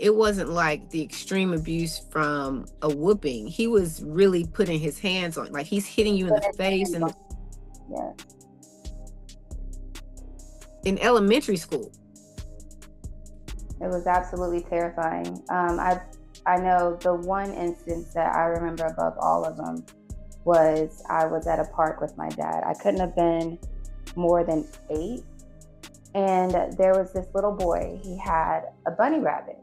it wasn't like the extreme abuse from a whooping. He was really putting his hands on, like he's hitting you in the face and yeah. in elementary school. It was absolutely terrifying. I know the one instance that I remember above all of them was I was at a park with my dad. I couldn't have been more than 8. And there was this little boy. He had a bunny rabbit.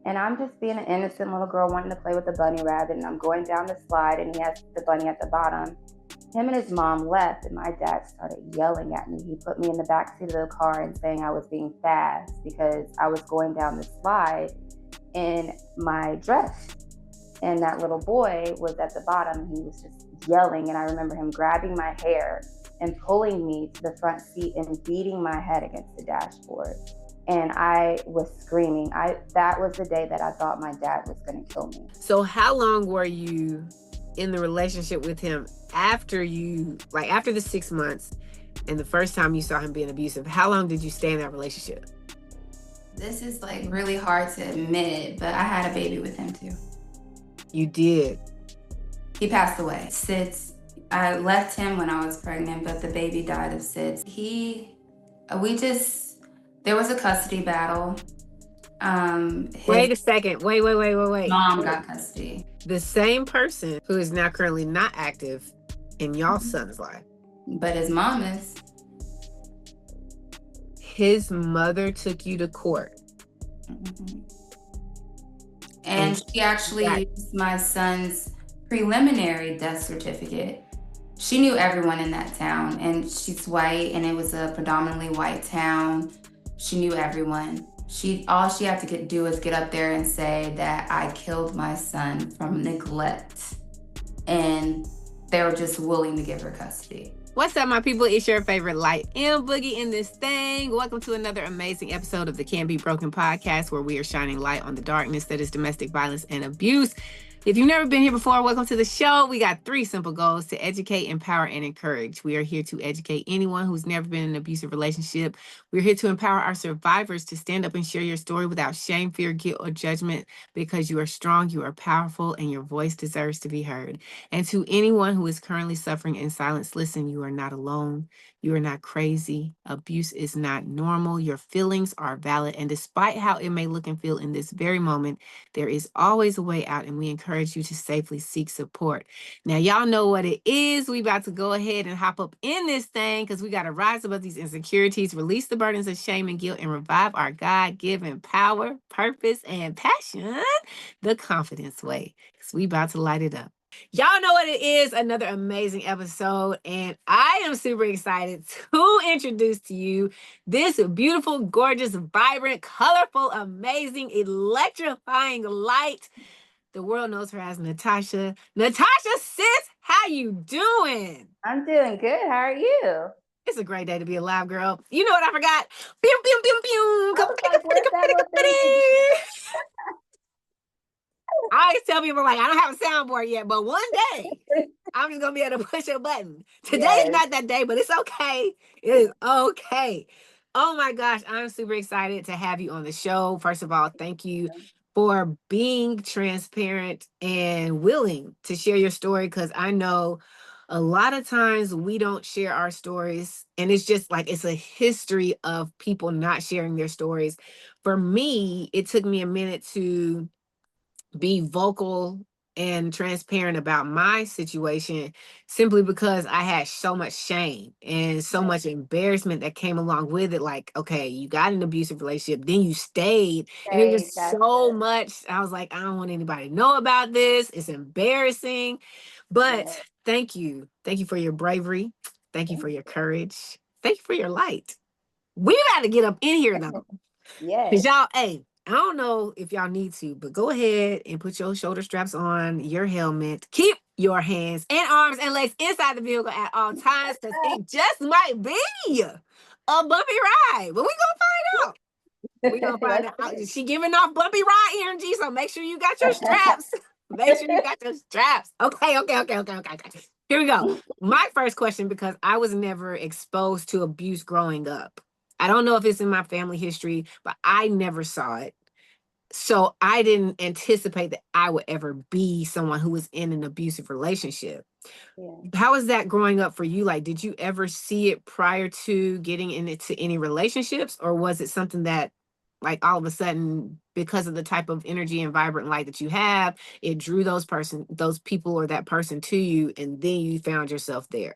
And I'm just being an innocent little girl wanting to play with the bunny rabbit. And I'm going down the slide and he has the bunny at the bottom. Him and his mom left and my dad started yelling at me. He put me in the backseat of the car and saying I was being fast because I was going down the slide in my dress. And that little boy was at the bottom. He was just yelling. And I remember him grabbing my hair and pulling me to the front seat and beating my head against the dashboard. And I was screaming. That was the day that I thought my dad was going to kill me. So how long were you in the relationship with him after the 6 months and the first time you saw him being abusive? How long did you stay in that relationship? This is like really hard to admit, but I had a baby with him too. You did? He passed away. SIDS. I left him when I was pregnant, but the baby died of SIDS. There was a custody battle. Wait a second. Wait. Mom got custody. The same person who is now currently not active in y'all's son's life. But his mom is. His mother took you to court. Mm-hmm. And she actually used my son's preliminary death certificate. She knew everyone in that town, and she's white, and it was a predominantly white town. She knew everyone. All she had to do was get up there and say that I killed my son from neglect, and they were just willing to give her custody. What's up, my people? It's your favorite Light and Boogie in this thing. Welcome to another amazing episode of the Can't Be Broken podcast, where we are shining light on the darkness that is domestic violence and abuse. If you've never been here before, welcome to the show. We got 3 simple goals: to educate, empower, and encourage. We are here to educate anyone who's never been in an abusive relationship. We're here to empower our survivors to stand up and share your story without shame, fear, guilt, or judgment, because you are strong, you are powerful, and your voice deserves to be heard. And to anyone who is currently suffering in silence, listen, you are not alone. You are not crazy. Abuse is not normal. Your feelings are valid. And despite how it may look and feel in this very moment, there is always a way out, and we encourage you to safely seek support. Now, y'all know what it is. We about to go ahead and hop up in this thing because we got to rise above these insecurities, release the burdens of shame and guilt, and revive our God-given power, purpose, and passion the Conf1dence Way, because we about to light it up. Y'all know what it is, another amazing episode, and I am super excited to introduce to you this beautiful, gorgeous, vibrant, colorful, amazing, electrifying light. The world knows her as Natasha. Natasha, sis, how you doing? I'm doing good. How are you? It's a great day to be alive, girl. You know what I forgot? Pew, pew, pew, pew. I always tell people, like, I don't have a soundboard yet, but one day I'm just going to be able to push a button. Today is not that day, but it's okay. It is okay. Oh my gosh, I'm super excited to have you on the show. First of all, thank you for being transparent and willing to share your story, because I know a lot of times we don't share our stories, and it's just like it's a history of people not sharing their stories. For me, it took me a minute to be vocal and transparent about my situation, simply because I had so much shame and so much embarrassment that came along with it. Like, okay, you got an abusive relationship, then you stayed, and it was so much. I was like, I don't want anybody to know about this. It's embarrassing. But thank you. Thank you for your bravery. Thank you for your courage. Thank you for your light. We got to get up in here though. Because y'all, hey, I don't know if y'all need to, but go ahead and put your shoulder straps on, your helmet. Keep your hands and arms and legs inside the vehicle at all times, because it just might be a bumpy ride. But we gonna find out. We gonna find out. She giving off bumpy ride energy, so make sure you got your straps. Make sure you got your straps. Okay. Here we go. My first question, because I was never exposed to abuse growing up. I don't know if it's in my family history, but I never saw it. So I didn't anticipate that I would ever be someone who was in an abusive relationship. Yeah. How was that growing up for you? Like, did you ever see it prior to getting into any relationships, or was it something that, like, all of a sudden, because of the type of energy and vibrant light that you have, it drew those people or that person to you, and then you found yourself there?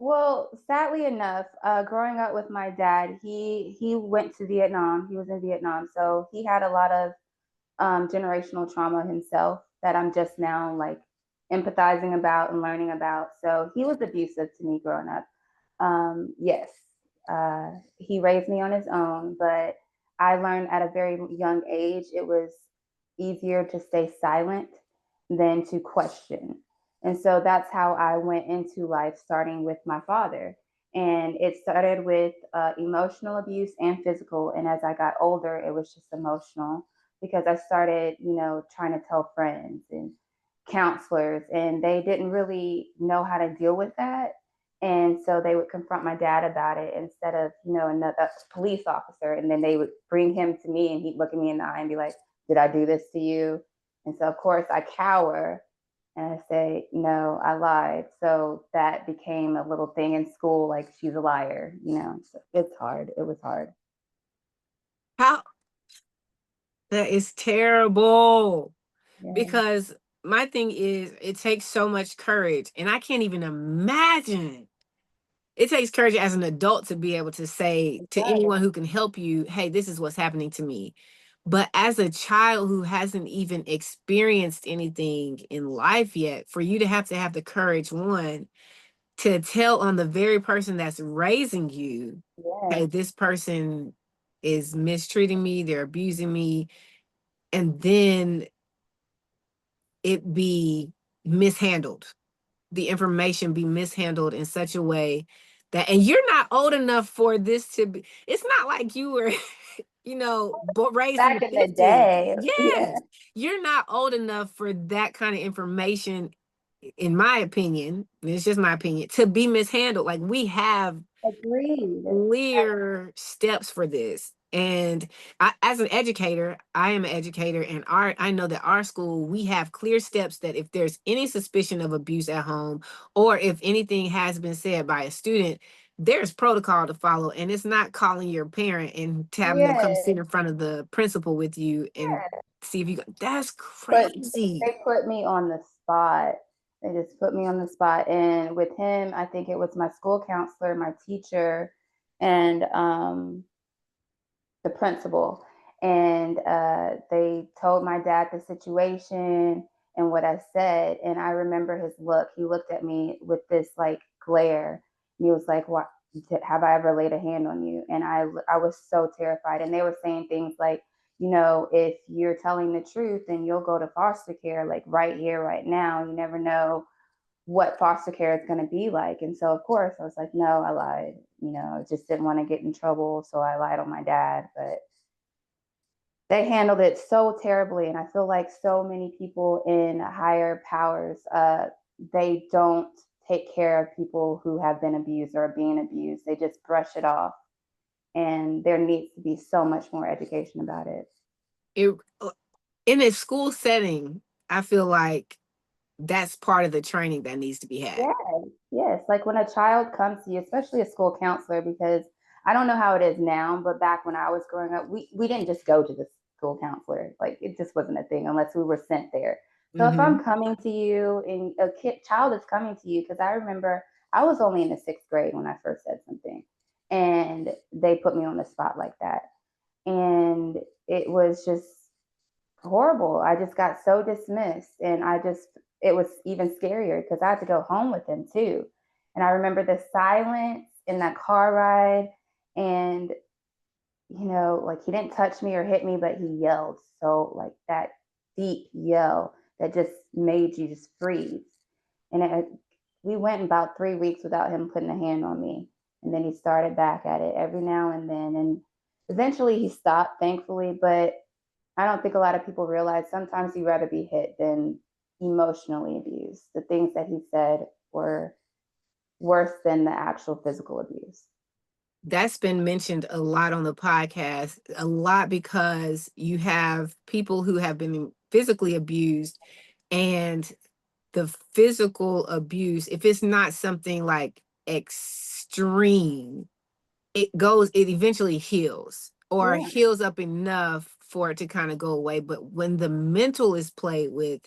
Well, sadly enough, growing up with my dad, he went to Vietnam. He was in Vietnam, so he had a lot of generational trauma himself that I'm just now like empathizing about and learning about. So he was abusive to me growing up. Yes, he raised me on his own, but I learned at a very young age it was easier to stay silent than to question. And so that's how I went into life, starting with my father. And it started with emotional abuse and physical. And as I got older, it was just emotional because I started, trying to tell friends and counselors, and they didn't really know how to deal with that. And so they would confront my dad about it instead of, another police officer. And then they would bring him to me and he'd look at me in the eye and be like, did I do this to you? And so, of course, I cower and I say, no, I lied. So that became a little thing in school, like, she's a liar, So it's hard. It was hard. How That is terrible. Yeah. Because my thing is, it takes so much courage, and I can't even imagine. It takes courage as an adult to be able to say It to does. anyone who can help you, hey, this is what's happening to me. But as a child who hasn't even experienced anything in life yet, for you to have the courage, one, to tell on the very person that's raising you, Yes. hey, this person is mistreating me, they're abusing me, and then it be mishandled, the information be mishandled in such a way that, and you're not old enough for this to be, it's not like you were, raised in Back the in the 50s. day. Yeah. Yes, you're not old enough for that kind of information, in my opinion, and it's just my opinion, to be mishandled. Like, we have Agreed. clear steps for this. And as an educator, I am an educator, and I know that our school, we have clear steps that if there's any suspicion of abuse at home, or if anything has been said by a student, there's protocol to follow. And it's not calling your parent and having them come Yeah. sit in front of the principal with you and see if you go. That's But crazy. they put me on the spot. They just put me on the spot. And with him, I think it was my school counselor, my teacher, and the principal. And they told my dad the situation and what I said. And I remember his look. He looked at me with this like glare. And he was like, "What? Have I ever laid a hand on you?" And I was so terrified. And they were saying things like, if you're telling the truth, then you'll go to foster care, like right here, right now. You never know what foster care is going to be like. And so, of course, I was like, no, I lied. I just didn't want to get in trouble. So I lied on my dad. But they handled it so terribly. And I feel like so many people in higher powers, they don't take care of people who have been abused or are being abused. They just brush it off. And there needs to be so much more education about it. It, in a school setting, I feel like that's part of the training that needs to be had. Yes, yes. Like when a child comes to you, especially a school counselor, because I don't know how it is now, but back when I was growing up, we didn't just go to the school counselor. Like it just wasn't a thing unless we were sent there. So if Mm-hmm. I'm coming to you and child is coming to you, because I remember I was only in the sixth grade when I first said something, and they put me on the spot like that, and it was just horrible. I just got so dismissed, and it was even scarier because I had to go home with him too. And I remember the silence in that car ride, and like he didn't touch me or hit me, but he yelled, so like that deep yell that just made you just freeze. And we went about 3 weeks without him putting a hand on me, and then he started back at it every now and then, and eventually he stopped, thankfully. But I don't think a lot of people realize sometimes you'd rather be hit than emotionally abused. The things that he said were worse than the actual physical abuse. that's been mentioned a lot on the podcast, a lot, because you have people who have been physically abused, and the physical abuse, if it's not something like extreme, it eventually heals, or Yeah. heals up enough for it to kind of go away. But when the mental is played with,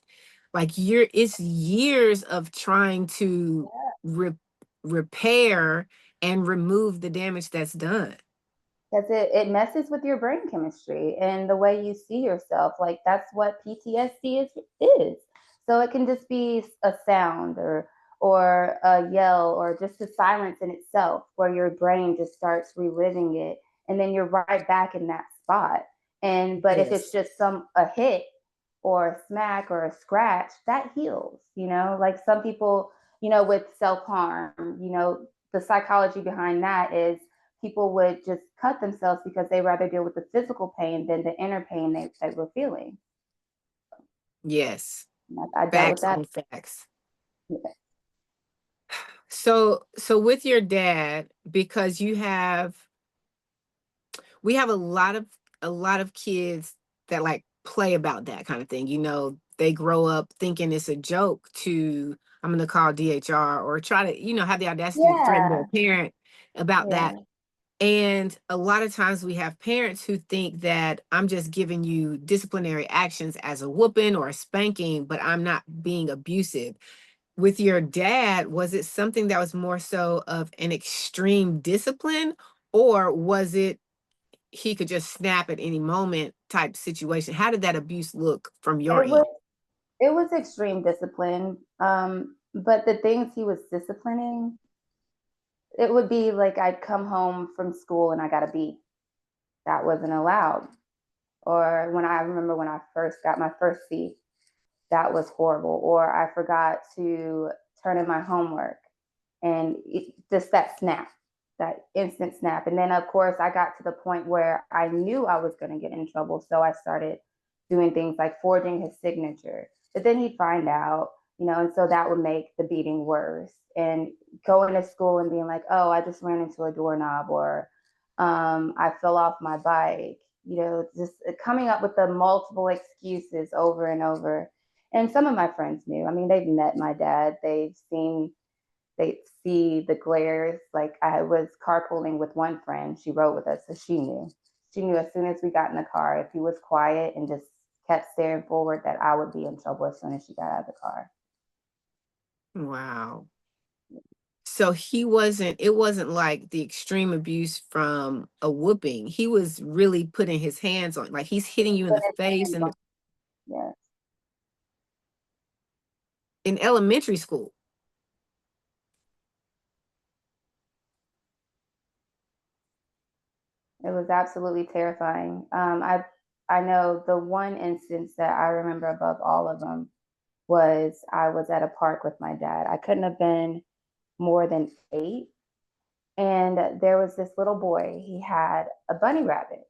like, it's years of trying to repair and remove the damage that's done. Because it messes with your brain chemistry and the way you see yourself. Like that's what PTSD is. So it can just be a sound or a yell or just a silence in itself where your brain just starts reliving it, and then you're right back in that spot. But if it's Yes. just a hit or a smack or a scratch, that heals, like some people, with self-harm, the psychology behind that is people would just cut themselves because they rather deal with the physical pain than the inner pain they were feeling. Yes. I dealt with Facts that. on facts. Yeah. So with your dad, because we have a lot of kids that like play about that kind of thing. They grow up thinking it's a joke to, I'm going to call DHR, or try to, have the audacity to threaten their Yeah. parent about that. Yeah. And a lot of times we have parents who think that I'm just giving you disciplinary actions as a whooping or a spanking, but I'm not being abusive. With your dad, was it something that was more so of an extreme discipline, or was it he could just snap at any moment type situation? How did that abuse look from your It was end? it was extreme discipline. But the things he was disciplining, it would be like I'd come home from school and I got a B. That wasn't allowed. Or when I remember when I first got my first C, that was horrible. Or I forgot to turn in my homework, and just that snap, that instant snap. And then, of course, I got to the point where I knew I was going to get in trouble. So I started doing things like forging his signature. But then he'd find out, and so that would make the beating worse. And going to school and being like, oh, I just ran into a doorknob, or I fell off my bike, just coming up with the multiple excuses over and over. And some of my friends knew. I mean, they've met my dad. They see the glares. Like I was carpooling with one friend. She rode with us, so she knew. She knew as soon as we got in the car, if he was quiet and just kept staring forward, that I would be in trouble as soon as she got out of the car. Wow. So it wasn't like the extreme abuse from a whooping. He was really putting his hands on, like he's hitting you in the face and Yeah. in elementary school. It was absolutely terrifying. I know the one instance that I remember above all of them was I was at a park with my dad. I couldn't have been more than 8, and there was this little boy. He had a bunny rabbit,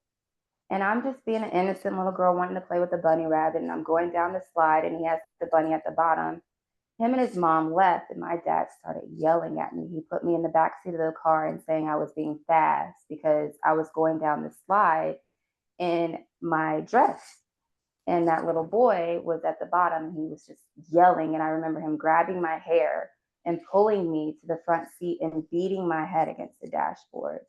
and I'm just being an innocent little girl wanting to play with the bunny rabbit, and I'm going down the slide, and he has the bunny at the bottom. Him and his mom left, and my dad started yelling at me. He put me in the back seat of the car and saying I was being fast because I was going down the slide in my dress. And that little boy was at the bottom. He was just yelling. And I remember him grabbing my hair and pulling me to the front seat and beating my head against the dashboard.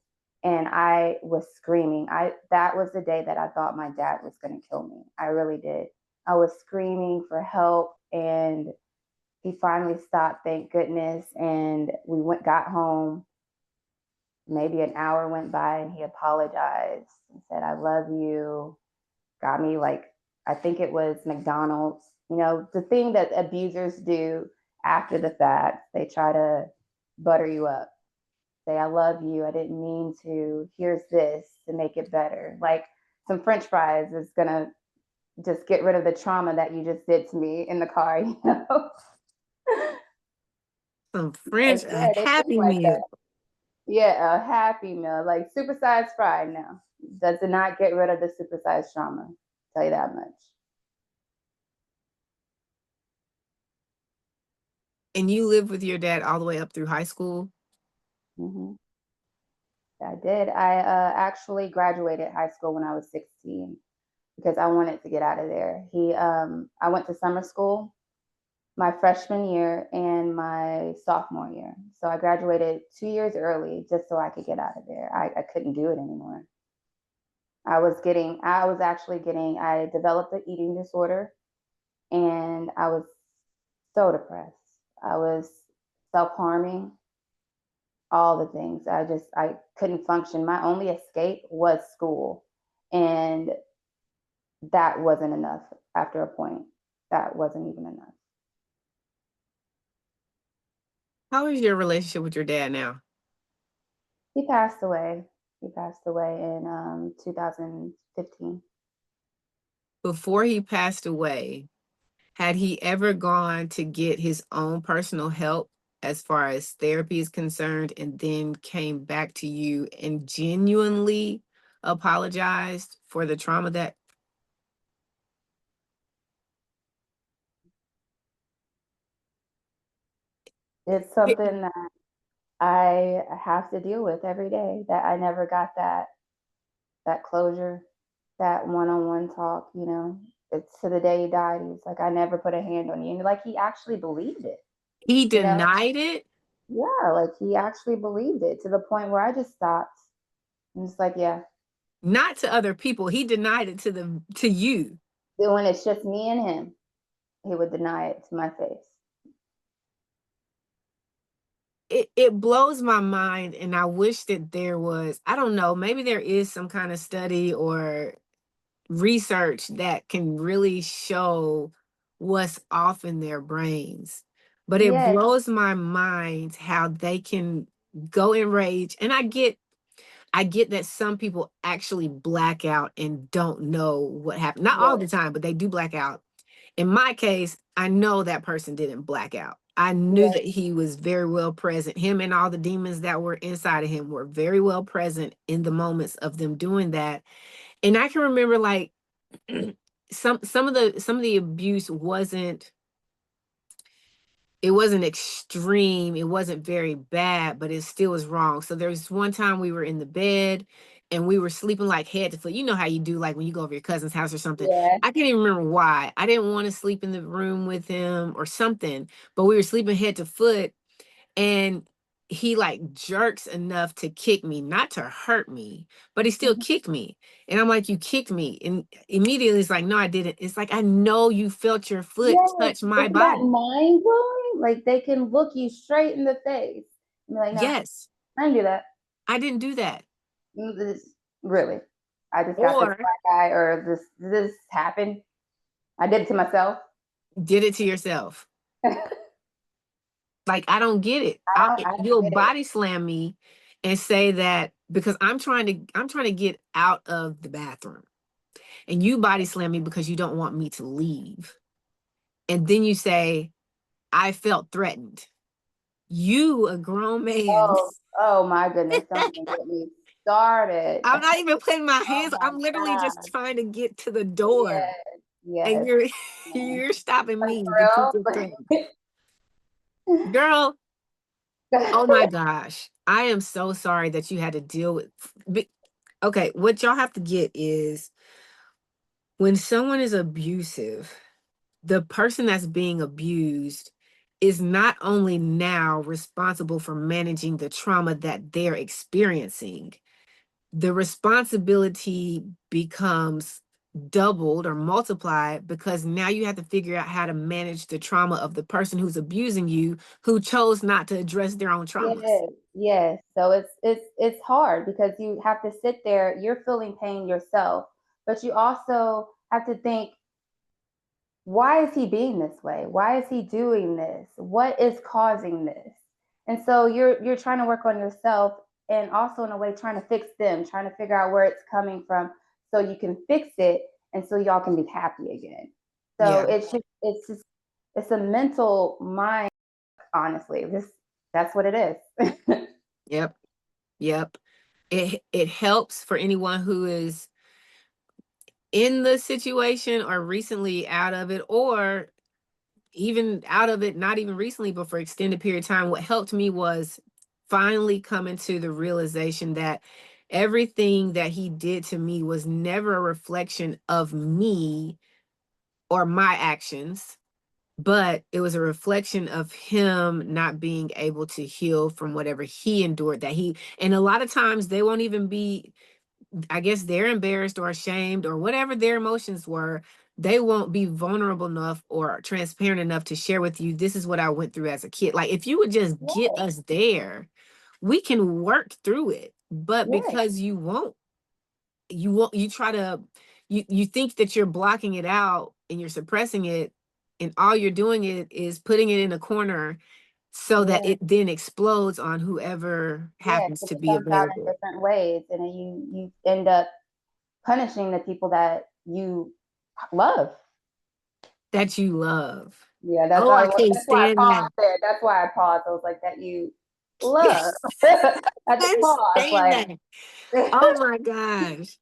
And I was screaming. That was the day that I thought my dad was going to kill me. I really did. I was screaming for help, and he finally stopped, thank goodness. And got home. Maybe an hour went by, and he apologized and said, I love you. Got me, like, I think it was McDonald's. The thing that abusers do after the fact, they try to butter you up. Say, I love you. I didn't mean to. Here's this to make it better. Like some French fries is going to just get rid of the trauma that you just did to me in the car. Some French, Yeah, a they think Happy like that. Meal. Yeah, a Happy Meal, like supersized fry. No, does not get rid of the supersized trauma. Tell you that much. And you lived with your dad all the way up through high school? Mm-hmm. I did. I actually graduated high school when I was 16 because I wanted to get out of there. I went to summer school my freshman year and my sophomore year. So I graduated 2 years early just so I could get out of there. I couldn't do it anymore. I developed an eating disorder and I was so depressed. I was self-harming, all the things. I couldn't function. My only escape was school. And that wasn't enough after a point. That wasn't even enough. How is your relationship with your dad now? He passed away. He passed away in 2015. Before he passed away, had he ever gone to get his own personal help as far as therapy is concerned, and then came back to you and genuinely apologized for the trauma that? It's something that I have to deal with every day, that I never got that closure, that one-on-one talk, you know. It's to the day he died. He was like, I never put a hand on you. And like he actually believed it. He You know? denied it? Yeah, like he actually believed it to the point where I just stopped. And it's like, yeah. Not to other people. He denied it to you. When it's just me and him, he would deny it to my face. It blows my mind, and I wish that there was, I don't know, maybe there is some kind of study or research that can really show what's off in their brains. But it Yes. blows my mind how they can go in rage. And I get that some people actually black out and don't know what happened. Not all the time, but they do black out. In my case, I know that person didn't black out. I knew that he was very well present. Him and all the demons that were inside of him were very well present in the moments of them doing that. And I can remember, like, some of the abuse wasn't extreme, it wasn't very bad, but it still was wrong. So there was one time we were in the bed and we were sleeping like head to foot. You know how you do, like when you go over your cousin's house or something. Yeah. I can't even remember why. I didn't want to sleep in the room with him or something, but we were sleeping head to foot, and he like jerks enough to kick me, not to hurt me, but he still kicked me. And I'm like, you kicked me. And immediately it's like, no, I didn't. It's like, I know you felt your foot touch my Isn't body. that mind blowing? Like they can look you straight in the face and be like, no, Yes. I didn't do that. I didn't do that. Really? I just got this black eye, or this happened. I did it to myself. Did it to yourself. Like, I don't get it. You'll body slam me and say that because I'm trying to get out of the bathroom, and you body slam me because you don't want me to leave. And then you say, I felt threatened. You, a grown man. Oh my goodness. Don't even get me started. I'm not even putting my hands. I'm literally just trying to get to the door. Yes. And you're stopping me to keep it threatened. Girl, oh my gosh. I am so sorry that you had to deal with. Okay, what y'all have to get is when someone is abusive, the person that's being abused is not only now responsible for managing the trauma that they're experiencing, the responsibility becomes doubled or multiplied because now you have to figure out how to manage the trauma of the person who's abusing you, who chose not to address their own traumas. Yes. So it's hard because you have to sit there, you're feeling pain yourself, but you also have to think, why is he being this way? Why is he doing this? What is causing this? And so you're trying to work on yourself, and also in a way trying to fix them, trying to figure out where it's coming from so you can fix it and so y'all can be happy again. So it's a mental mind, honestly. That's what it is. Yep. It helps for anyone who is in the situation or recently out of it, or even out of it, not even recently, but for extended period of time. What helped me was finally coming to the realization that everything that he did to me was never a reflection of me or my actions, but it was a reflection of him not being able to heal from whatever he endured. And a lot of times they won't even be, I guess they're embarrassed or ashamed or whatever their emotions were. They won't be vulnerable enough or transparent enough to share with you, this is what I went through as a kid. Like, if you would just get us there, we can work through it. But because you try to, you think that you're blocking it out and you're suppressing it, and all you're doing is putting it in a corner so that it then explodes on whoever happens to it be comes out in available. different ways, and then you end up punishing the people that you love. That you love. Yeah, that's Oh, I can't that's why I stand that. paused there. That's why I paused. I was like, that you love. At the Can't pause, stand like. that. Oh my gosh.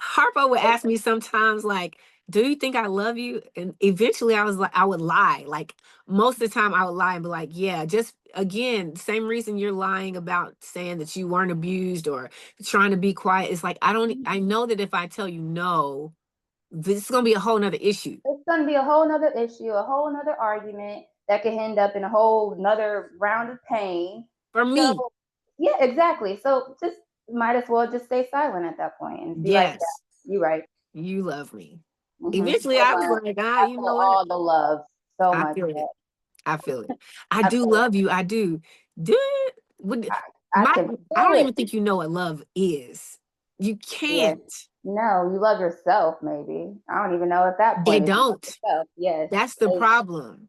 Harpo would ask me sometimes, like, do you think I love you? And eventually I was like, I would lie. Like, most of the time I would lie and be like, yeah, just again, same reason you're lying about saying that you weren't abused or trying to be quiet. It's like, I know that if I tell you no, this is going to be a whole nother issue. It's going to be a whole nother issue, a whole nother argument that could end up in a whole nother round of pain. For me. So, yeah, exactly. So just might as well just stay silent at that point and be like, yeah, you're right. You love me. Eventually I was like, I you feel know what? all the love so I much. feel it. I feel it. I do love you. I do. I can I feel don't it. even think you know what love is. You can't. No, you love yourself, maybe. I don't even know at that point. They don't. Yes. That's the problem.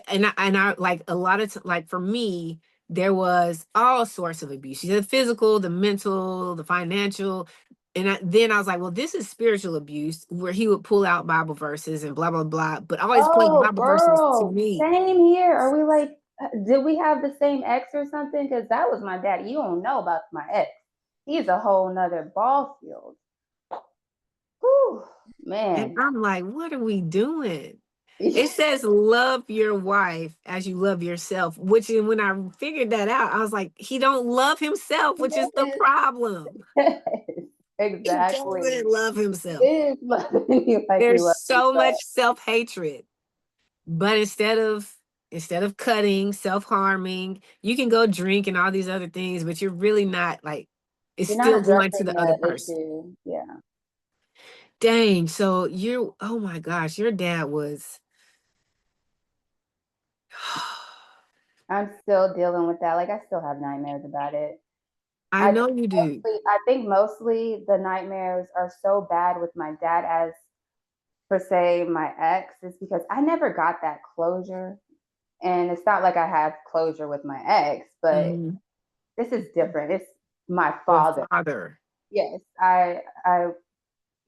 And I like a lot of like for me, there was all sorts of abuse. The physical, the mental, the financial. And then I was like, well, this is spiritual abuse, where he would pull out Bible verses and blah, blah, blah, but always point Bible verses to me. Same here. Are we like, did we have the same ex or something? Because that was my dad. You don't know about my ex. He's a whole nother ball field. Whew, man. And I'm like, what are we doing? It says love your wife as you love yourself, which when I figured that out, I was like, he don't love himself, which is the problem. Exactly. He doesn't love himself. There's so much self-hatred. But instead of cutting, self-harming, you can go drink and all these other things, but you're really not like, it's still going to the other person. Yeah. Dang. So oh my gosh, your dad was. I'm still dealing with that. Like, I still have nightmares about it. I know you do. I think mostly the nightmares are so bad with my dad as, per se, my ex, is because I never got that closure. And it's not like I have closure with my ex, but this is different. It's my father. Yes,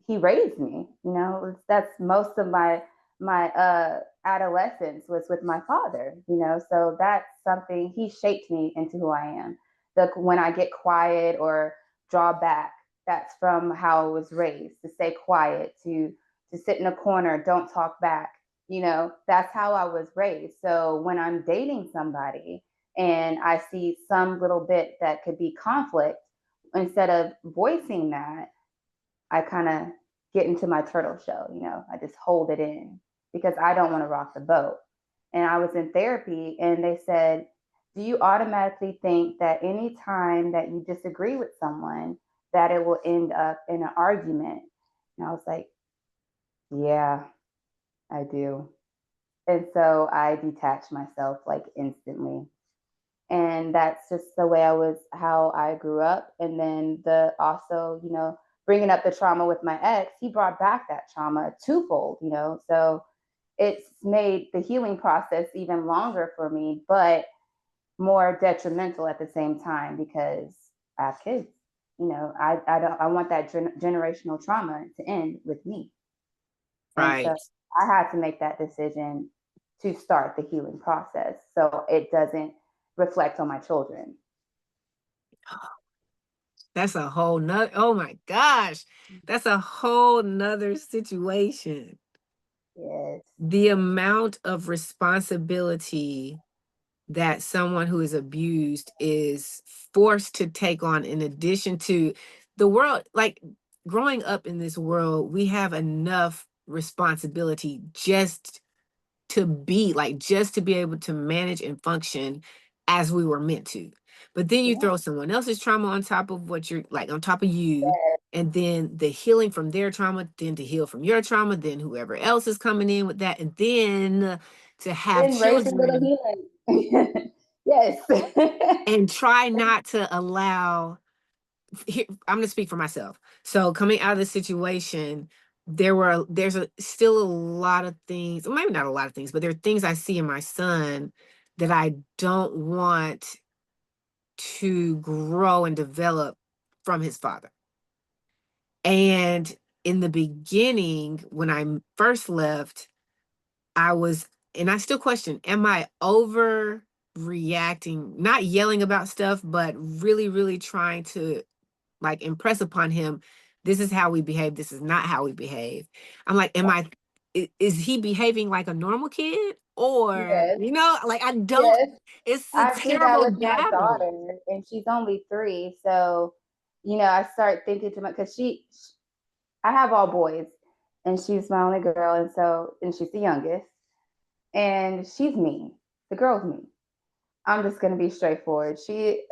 he raised me. You know, that's most of my adolescence was with my father. You know, so that's something, he shaped me into who I am. When I get quiet or draw back, that's from how I was raised, to stay quiet, to sit in a corner, don't talk back. You know, that's how I was raised. So when I'm dating somebody and I see some little bit that could be conflict, instead of voicing that, I kind of get into my turtle shell. You know, I just hold it in because I don't want to rock the boat. And I was in therapy and they said, do you automatically think that any time that you disagree with someone, that it will end up in an argument? And I was like, yeah, I do. And so I detached myself like instantly. And that's just the way how I grew up. And then also, you know, bringing up the trauma with my ex, he brought back that trauma twofold, you know. So it's made the healing process even longer for me, but more detrimental at the same time because I have kids. You know, I want that generational trauma to end with me. Right. And so I had to make that decision to start the healing process so it doesn't reflect on my children. That's a whole nother, oh my gosh, that's a whole nother situation. Yes. The amount of responsibility that someone who is abused is forced to take on, in addition to the world. Like, growing up in this world, we have enough responsibility just to be like, just to be able to manage and function as we were meant to. But then you Yeah. throw someone else's trauma on top of what you're like, on top of you, Yes. and then the healing from their trauma, then to heal from your trauma, then whoever else is coming in with that, and then to have Then raise a little children healing. Yes. and try not to allow. I'm going to speak for myself. So coming out of the situation, still a lot of things, well, maybe not a lot of things, but there are things I see in my son that I don't want to grow and develop from his father. And in the beginning, when I first left, and I still question, am I overreacting, not yelling about stuff, but really, really trying to like impress upon him, this is how we behave, this is not how we behave. I'm like, is he behaving like a normal kid? Or, Yes. like, I don't, Yes. it's a I do that terrible with my battle. daughter, and she's only 3. So, I start thinking to my, because I have all boys, and she's my only girl, and she's the youngest, and she's mean. The girl's mean. I'm just gonna be straightforward.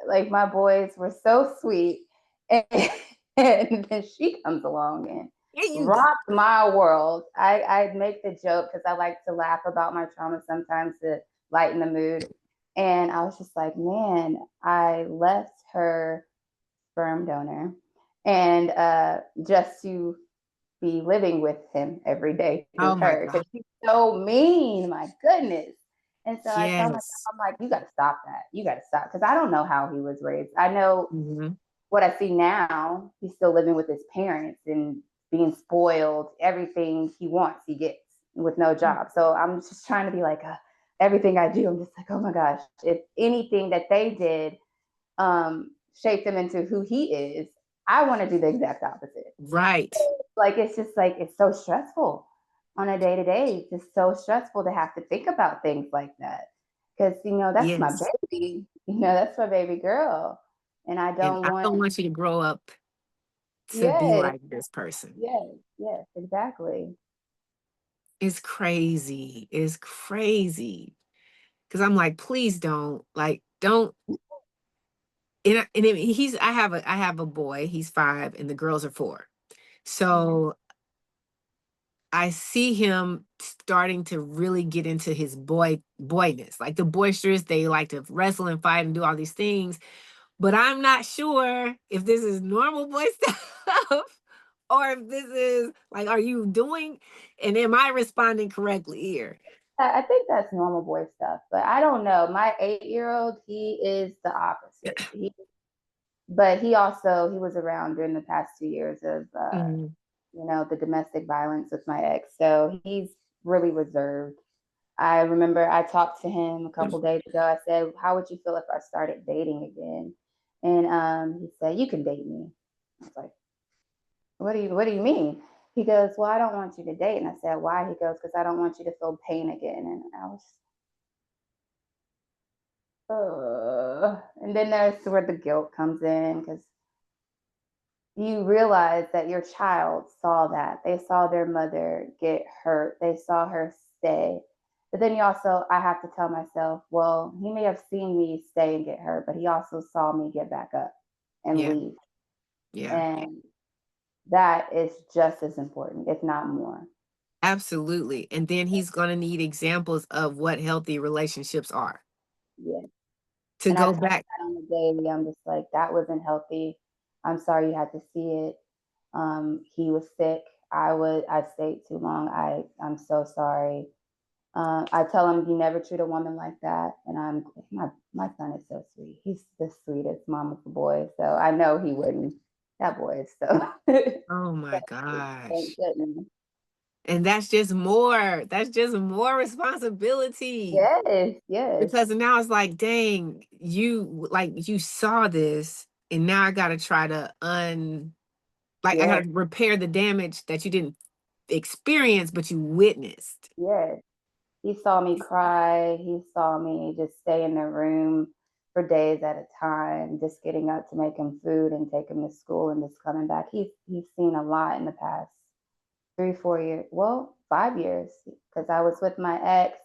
Like, my boys were so sweet, and, and then she comes along and There you go. rocked my world. I make the joke because I like to laugh about my trauma sometimes to lighten the mood. And I was just like, man, I left her sperm donor, and just to be living with him every day through Oh my her, God. because she's so mean. My goodness. And so I tell myself, Yes. I'm like, you got to stop that. You got to stop, because I don't know how he was raised. I know Mm-hmm. what I see now. He's still living with his parents and being spoiled. Everything he wants, he gets, with no job. So I'm just trying to be like, everything I do, I'm just like, oh my gosh, if anything that they did shaped him into who he is, I want to do the exact opposite. Right. Like, it's just like, it's so stressful on a day to day. It's just so stressful to have to think about things like that. Because, that's my Yes. baby. That's my baby girl. And I And don't I want, don't want you to grow up to be yes, like this person. yes, yes, exactly. It's crazy. It's crazy. Cause I'm like, please don't, like, don't. I have a boy, he's 5, and the girls are 4. Mhm. So I see him starting to really get into his boyness, like the boisterous. They like to wrestle and fight and do all these things. But I'm not sure if this is normal boy stuff or if this is like, are you doing, and am I responding correctly here? I think that's normal boy stuff, but I don't know. My 8-year-old, he is the opposite. But he was around during the past 2 years of Mhm. the domestic violence with my ex. So he's really reserved. I remember I talked to him a couple days ago. I said, how would you feel if I started dating again? And he said, you can date me. I was like, what do you mean? He goes, well, I don't want you to date. And I said, why? He goes, because I don't want you to feel pain again. And I was, and then there's where the guilt comes in, because you realize that your child saw that. They saw their mother get hurt. They saw her stay. But then I have to tell myself, well, he may have seen me stay and get hurt, but he also saw me get back up and Yeah. leave. Yeah. And that is just as important, if not more. Absolutely. And then he's going to need examples of what healthy relationships are Yeah. to And I go tell him back. that on the daily. I'm just like, that wasn't healthy. I'm sorry you had to see it. He was sick. I stayed too long. I'm so sorry. I tell him, you never treat a woman like that. And my son is so sweet. He's the sweetest mama's boy. So I know he wouldn't. That boy is so. Oh my Thank gosh. goodness. And that's just more responsibility. Yes, yes, Because now it's like, dang, you saw this, and now I gotta try to I yes, gotta repair the damage that you didn't experience, but you witnessed. yes. He saw me cry. He saw me just stay in the room for days at a time, just getting up to make him food and take him to school and just coming back. He's seen a lot in the past 3, 4 years. Well, 5 years, because I was with my ex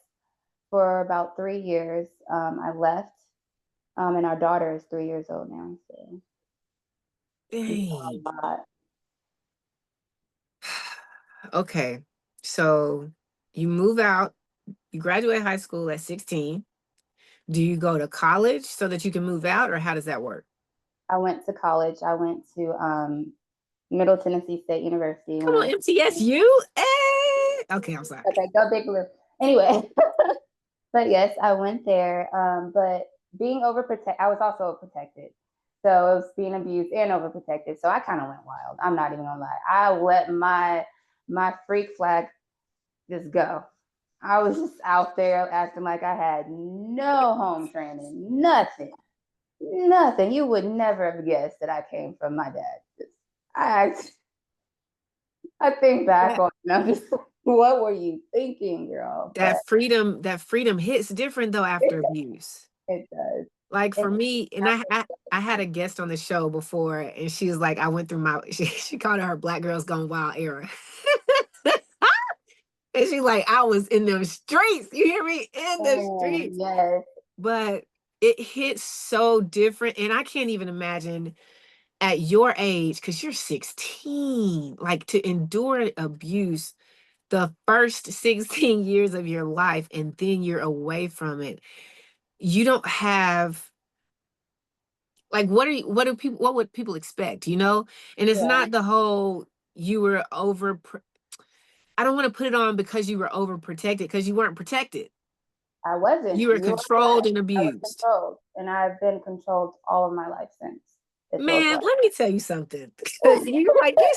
for about 3 years. I left, and our daughter is 3 years old now. So he saw Dang. a lot. Okay. So you move out, you graduate high school at 16. Do you go to college so that you can move out, or how does that work? I went to college. I went to Middle Tennessee State University Come when I on, was MTSU. Okay, I'm sorry. okay. Go Big Blue. Anyway, but yes, I went there. But being overprotected, I was also protected. So it was being abused and overprotected. So I kind of went wild. I'm not even gonna lie. I let my freak flag just go. I was just out there acting like I had no home training, nothing, nothing. You would never have guessed that I came from my dad. I I think back That, on it, I'm just what were you thinking, girl? But that freedom hits different though after it, abuse. it does. Like for It, me, and I had a guest on the show before, and she was like, I went through my she called it her Black Girls Gone Wild era. And she's like, I was in them streets. You hear me? In the streets. yes, But it hits so different. And I can't even imagine at your age, because you're 16, like to endure abuse the first 16 years of your life and then you're away from it. You don't have like what would people expect, you know? And it's yeah, not the whole you were I don't want to put it on because you were overprotected, because you weren't protected. I wasn't. You were You were controlled correct. and I was abused. controlled, and I've been controlled all of my life since. It feels Man, like. let me tell you something. Because you're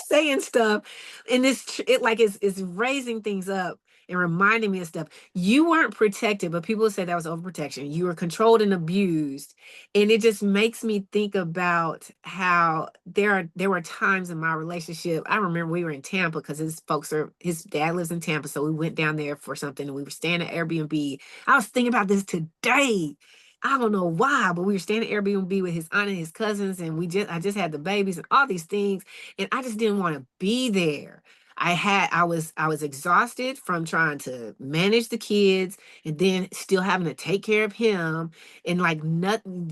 saying stuff, and it like is raising things up and reminding me of stuff. You weren't protected, but people say that was overprotection. You were controlled and abused. And it just makes me think about how there were times in my relationship. I remember we were in Tampa because his dad lives in Tampa. So we went down there for something and we were staying at Airbnb. I was thinking about this today. I don't know why, but we were staying at Airbnb with his aunt and his cousins, and I just had the babies and all these things, and I just didn't want to be there. I was exhausted from trying to manage the kids and then still having to take care of him and like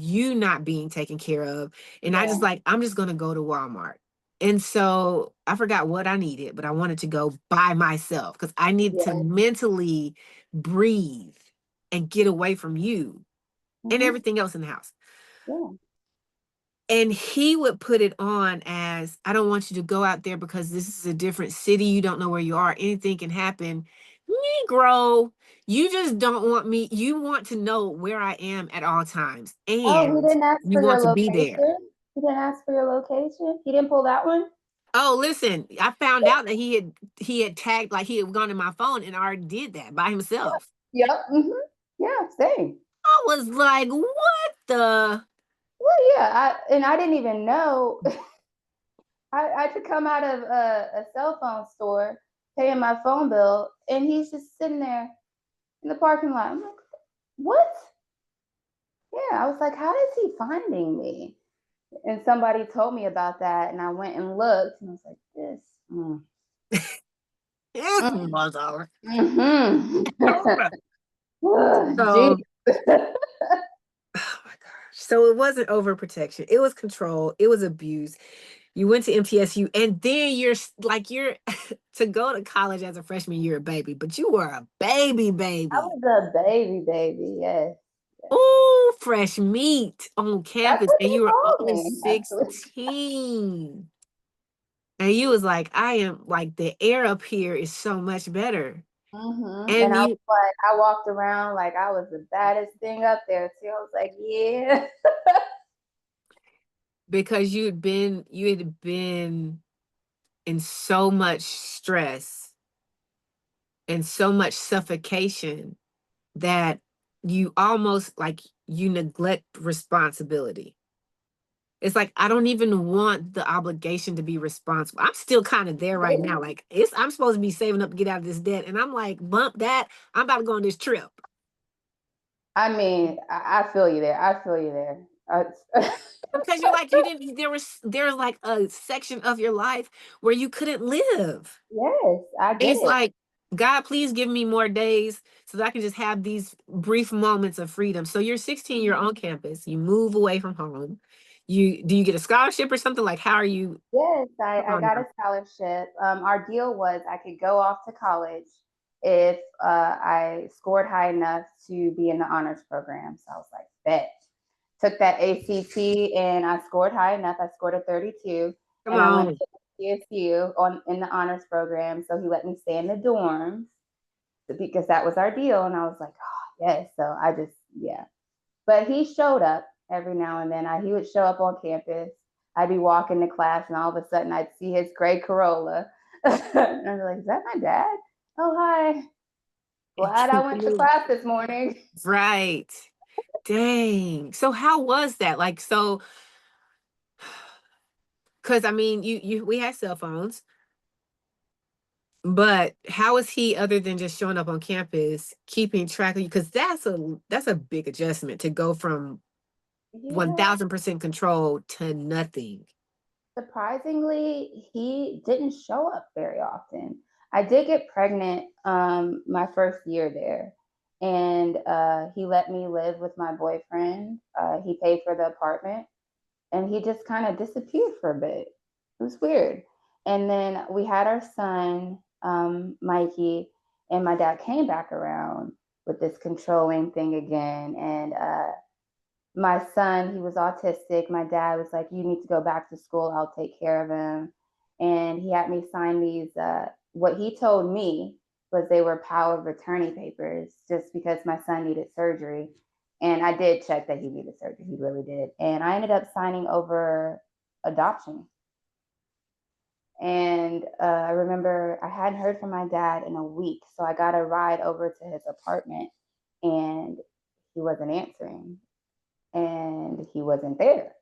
you not being taken care of. And I Yeah, just like, I'm just gonna go to Walmart. And so I forgot what I needed, but I wanted to go by myself because I need to yeah, mentally breathe and get away from you and hmm everything else in the house. yeah. And he would put it on as, I don't want you to go out there because this is a different city. You don't know where you are. Anything can happen. Negro, you just don't want me. You want to know where I am at all times. Oh, he And didn't ask you for your want to be there. location. He didn't ask for your location. He didn't pull that one. Oh, listen, I found out that he had tagged, like he had gone to my phone and already did that by himself. Yep. Yeah, same. I was like, what the? Well, yeah, I didn't even know. I could come out of a cell phone store paying my phone bill, and he's just sitting there in the parking lot. I'm like, what? Yeah, I was like, how is he finding me? And somebody told me about that, and I went and looked, and I was like, this. Yes, Mm, $1. mm-hmm. So, oh my gosh. So it wasn't overprotection. It was control. It was abuse. You went to MTSU and then you're to go to college as a freshman, you're a baby, but you were a baby, I baby. was a baby, yes. Oh, fresh meat on That's campus. what And he you were called only me, actually. 16. And you was like, I am like the air up here is so much better. And And you I walked around like I was the baddest thing up there too. I was like, yeah. because you had been in so much stress and so much suffocation that you almost like you neglect responsibility. It's like, I don't even want the obligation to be responsible. I'm still kind of there right now. Like, I'm supposed to be saving up to get out of this debt. And I'm like, bump that. I'm about to go on this trip. I mean, I feel you there. I feel you there. Because you're like, there was like a section of your life where you couldn't live. Yes, I And get it's it. like, God, please give me more days so that I can just have these brief moments of freedom. So you're 16, you're on campus, you move away from home. Do you get a scholarship or something? Like, how are you? Yes, I got a scholarship. Our deal was I could go off to college if I scored high enough to be in the honors program. So I was like, bet. Took that ACT and I scored high enough. I scored a 32, Come and I went on. to CSU in the honors program. So he let me stay in the dorms because that was our deal. And I was like, oh, yes. So I just, yeah. But he showed up every now and then. He would show up on campus. I'd be walking to class, and all of a sudden I'd see his gray Corolla. And I'd be like, is that my dad? Oh, hi. Glad I went to class this morning. Right. Dang. So how was that? Like, so, because I mean, we had cell phones, but how is he, other than just showing up on campus, keeping track of you? Because that's a big adjustment to go from 1000% control to nothing. Surprisingly, he didn't show up very often. I did get pregnant my first year there, and he let me live with my boyfriend. He paid for the apartment, and he just kind of disappeared for a bit. It was weird. And then we had our son, Mikey, and my dad came back around with this controlling thing again. And my son, he was autistic. My dad was like, you need to go back to school. I'll take care of him. And he had me sign these, what he told me was they were power of attorney papers just because my son needed surgery. And I did check that he needed surgery. He really did. And I ended up signing over adoption. And I remember I hadn't heard from my dad in a week. So I got a ride over to his apartment, and he wasn't answering, and he wasn't there.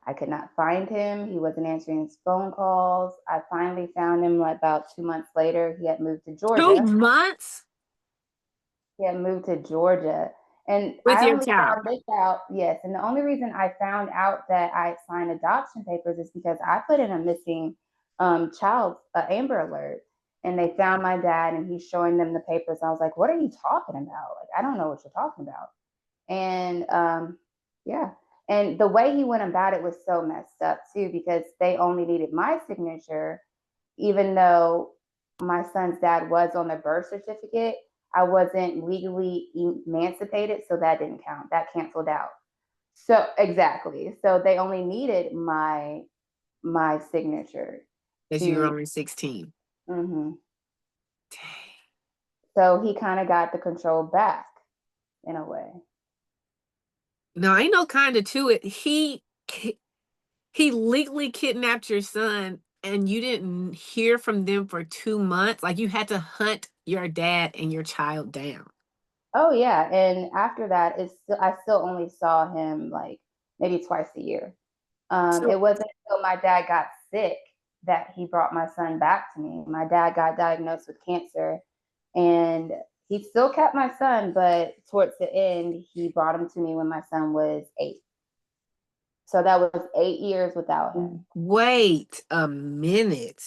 I could not find him. He wasn't answering his phone calls. I finally found him about 2 months later. He had moved to Georgia. 2 months? He had moved to Georgia. And With I your only child? found this out, yes. And the only reason I found out that I signed adoption papers is because I put in a missing child Amber Alert. And they found my dad, and he's showing them the papers. I was like, what are you talking about? Like, I don't know what you're talking about. And yeah. And the way he went about it was so messed up too, because they only needed my signature, even though my son's dad was on the birth certificate. I wasn't legally emancipated, so that didn't count. That canceled out. So exactly. So they only needed my signature. As you were only 16. Mm-hmm. So he kind of got the control back in a way. No, ain't no kind of to it. He legally kidnapped your son, and you didn't hear from them for 2 months. Like, you had to hunt your dad and your child down. Oh yeah, and after that, I still only saw him like maybe twice a year. It wasn't until my dad got sick that he brought my son back to me. My dad got diagnosed with cancer, and he still kept my son, but towards the end, he brought him to me when my son was 8. So that was 8 years without him. Wait a minute.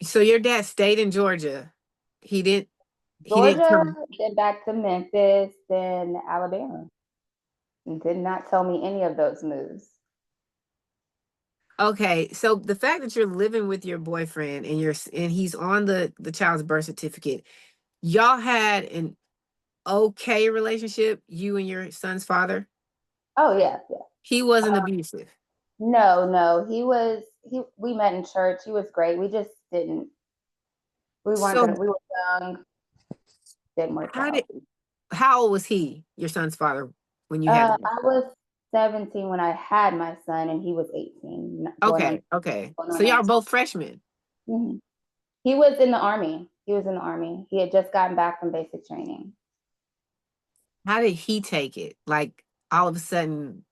So your dad stayed in Georgia. He didn't Georgia, come. then back to Memphis, then Alabama. He did not tell me any of those moves. Okay, so the fact that you're living with your boyfriend and he's on the child's birth certificate, y'all had an okay relationship, you and your son's father? Oh yeah, yeah. He wasn't abusive. No, we met in church. He was great. We just didn't, we weren't So gonna, we were young, didn't work out. How old was he, your son's father, when you had him? I was 17 when I had my son, and he was 18. Okay. So y'all are both freshmen. Mm-hmm. He was in the Army. He had just gotten back from basic training. How did he take it? Like, all of a sudden,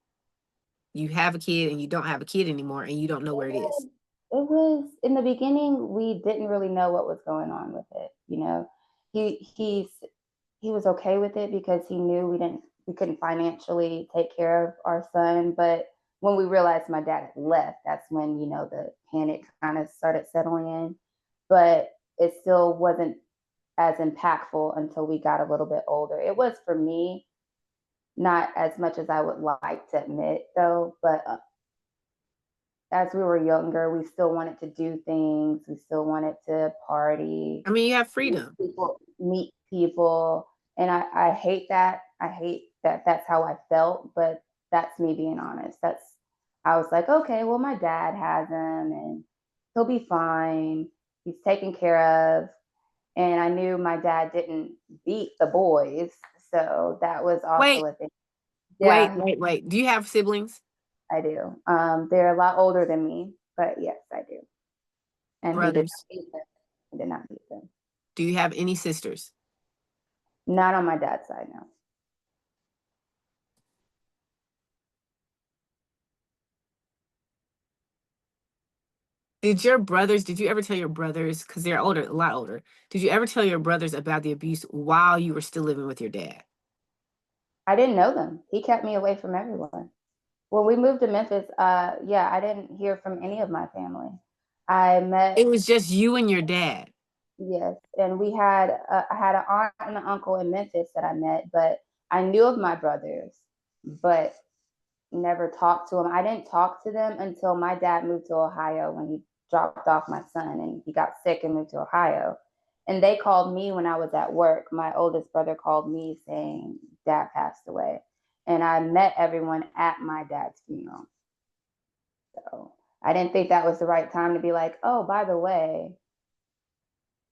you have a kid and you don't have a kid anymore and you don't know where it is? It was in the beginning, we didn't really know what was going on with it. You know, he was okay with it because he knew we couldn't financially take care of our son. But when we realized my dad had left, that's when, you know, the panic kind of started settling in. But it still wasn't as impactful until we got a little bit older. It was for me, not as much as I would like to admit, though. But as we were younger, we still wanted to do things. We still wanted to party. I mean, you have freedom. Meet people. And I hate that. I hate that that's how I felt, but that's me being honest. I was like, okay, well, my dad has him and he'll be fine. He's taken care of. And I knew my dad didn't beat the boys. So that was also a thing. Yeah. Wait. Do you have siblings? I do. They're a lot older than me, but yes, I do. And brothers? He did not beat them. Do you have any sisters? Not on my dad's side, no. Did you ever tell your brothers, because they're older, a lot older, did you ever tell your brothers about the abuse while you were still living with your dad? I didn't know them. He kept me away from everyone. When we moved to Memphis, yeah, I didn't hear from any of my family. It was just you and your dad. Yes, and I had an aunt and an uncle in Memphis that I met, but I knew of my brothers, but never talked to them. I didn't talk to them until my dad moved to Ohio when he dropped off my son and he got sick and moved to Ohio. And they called me when I was at work. My oldest brother called me saying dad passed away. And I met everyone at my dad's funeral. So I didn't think that was the right time to be like, oh, by the way,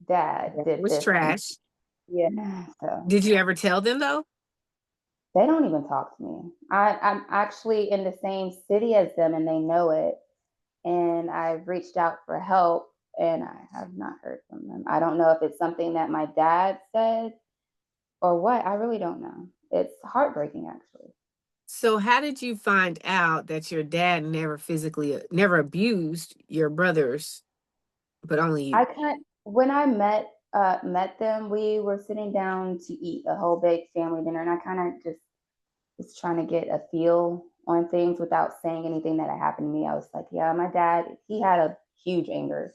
dad did was this. Trash. Yeah. So. Did you ever tell them though? They don't even talk to me. I'm actually in the same city as them and they know it. And I've reached out for help and I have not heard from them. I don't know if it's something that my dad said or what. I really don't know. It's heartbreaking, actually. So how did you find out that your dad never abused your brothers, but only you? When I met them, we were sitting down to eat a whole big family dinner, and I kind of just was trying to get a feel on things without saying anything that had happened to me. I was like, yeah, my dad, he had a huge anger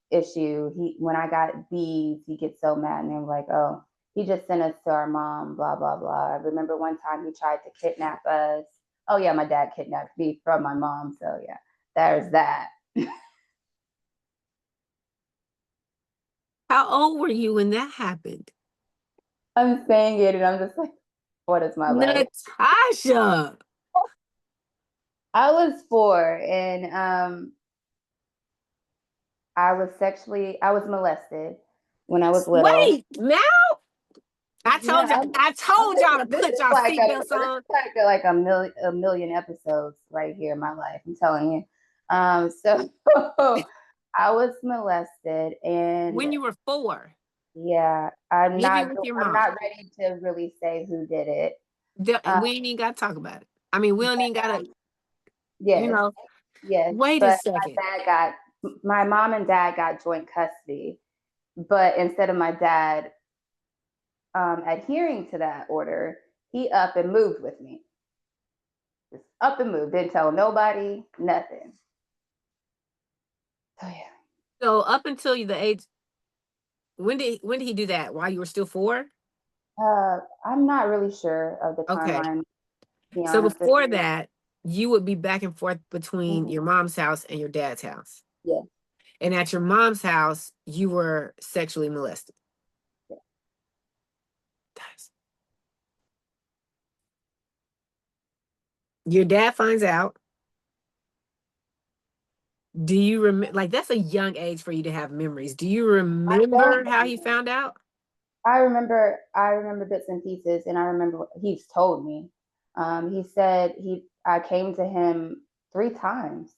issue. When I got B's, he gets so mad, and they were like, oh, he just sent us to our mom, blah, blah, blah. I remember one time he tried to kidnap us. Oh yeah, my dad kidnapped me from my mom. So yeah, there's that. How old were you when that happened? I'm saying it and I'm just like, what is my life? Natasha. I was 4 and I was molested when I was little. Wait, now? I told y'all to put y'all seatbelts on. Like a million episodes right here in my life. I'm telling you. So I was molested, and when you were 4. Yeah, I'm not ready to really say who did it. We ain't even got to talk about it. I mean, we don't even got to. Yes. You know. Yes. Wait a second. My mom and dad got joint custody, but instead of my dad adhering to that order, he up and moved with me. Just up and moved, didn't tell nobody, nothing. So yeah. So up until the age, when did he do that? While you were still 4? I'm not really sure of the timeline. So before that, you would be back and forth between your mom's house and your dad's house. Yeah. And at your mom's house, you were sexually molested. Yeah. Your dad finds out. Do you remember? Like, that's a young age for you to have memories. Do you remember how he found out? I remember bits and pieces, and I remember he's told me. He said I came to him 3 times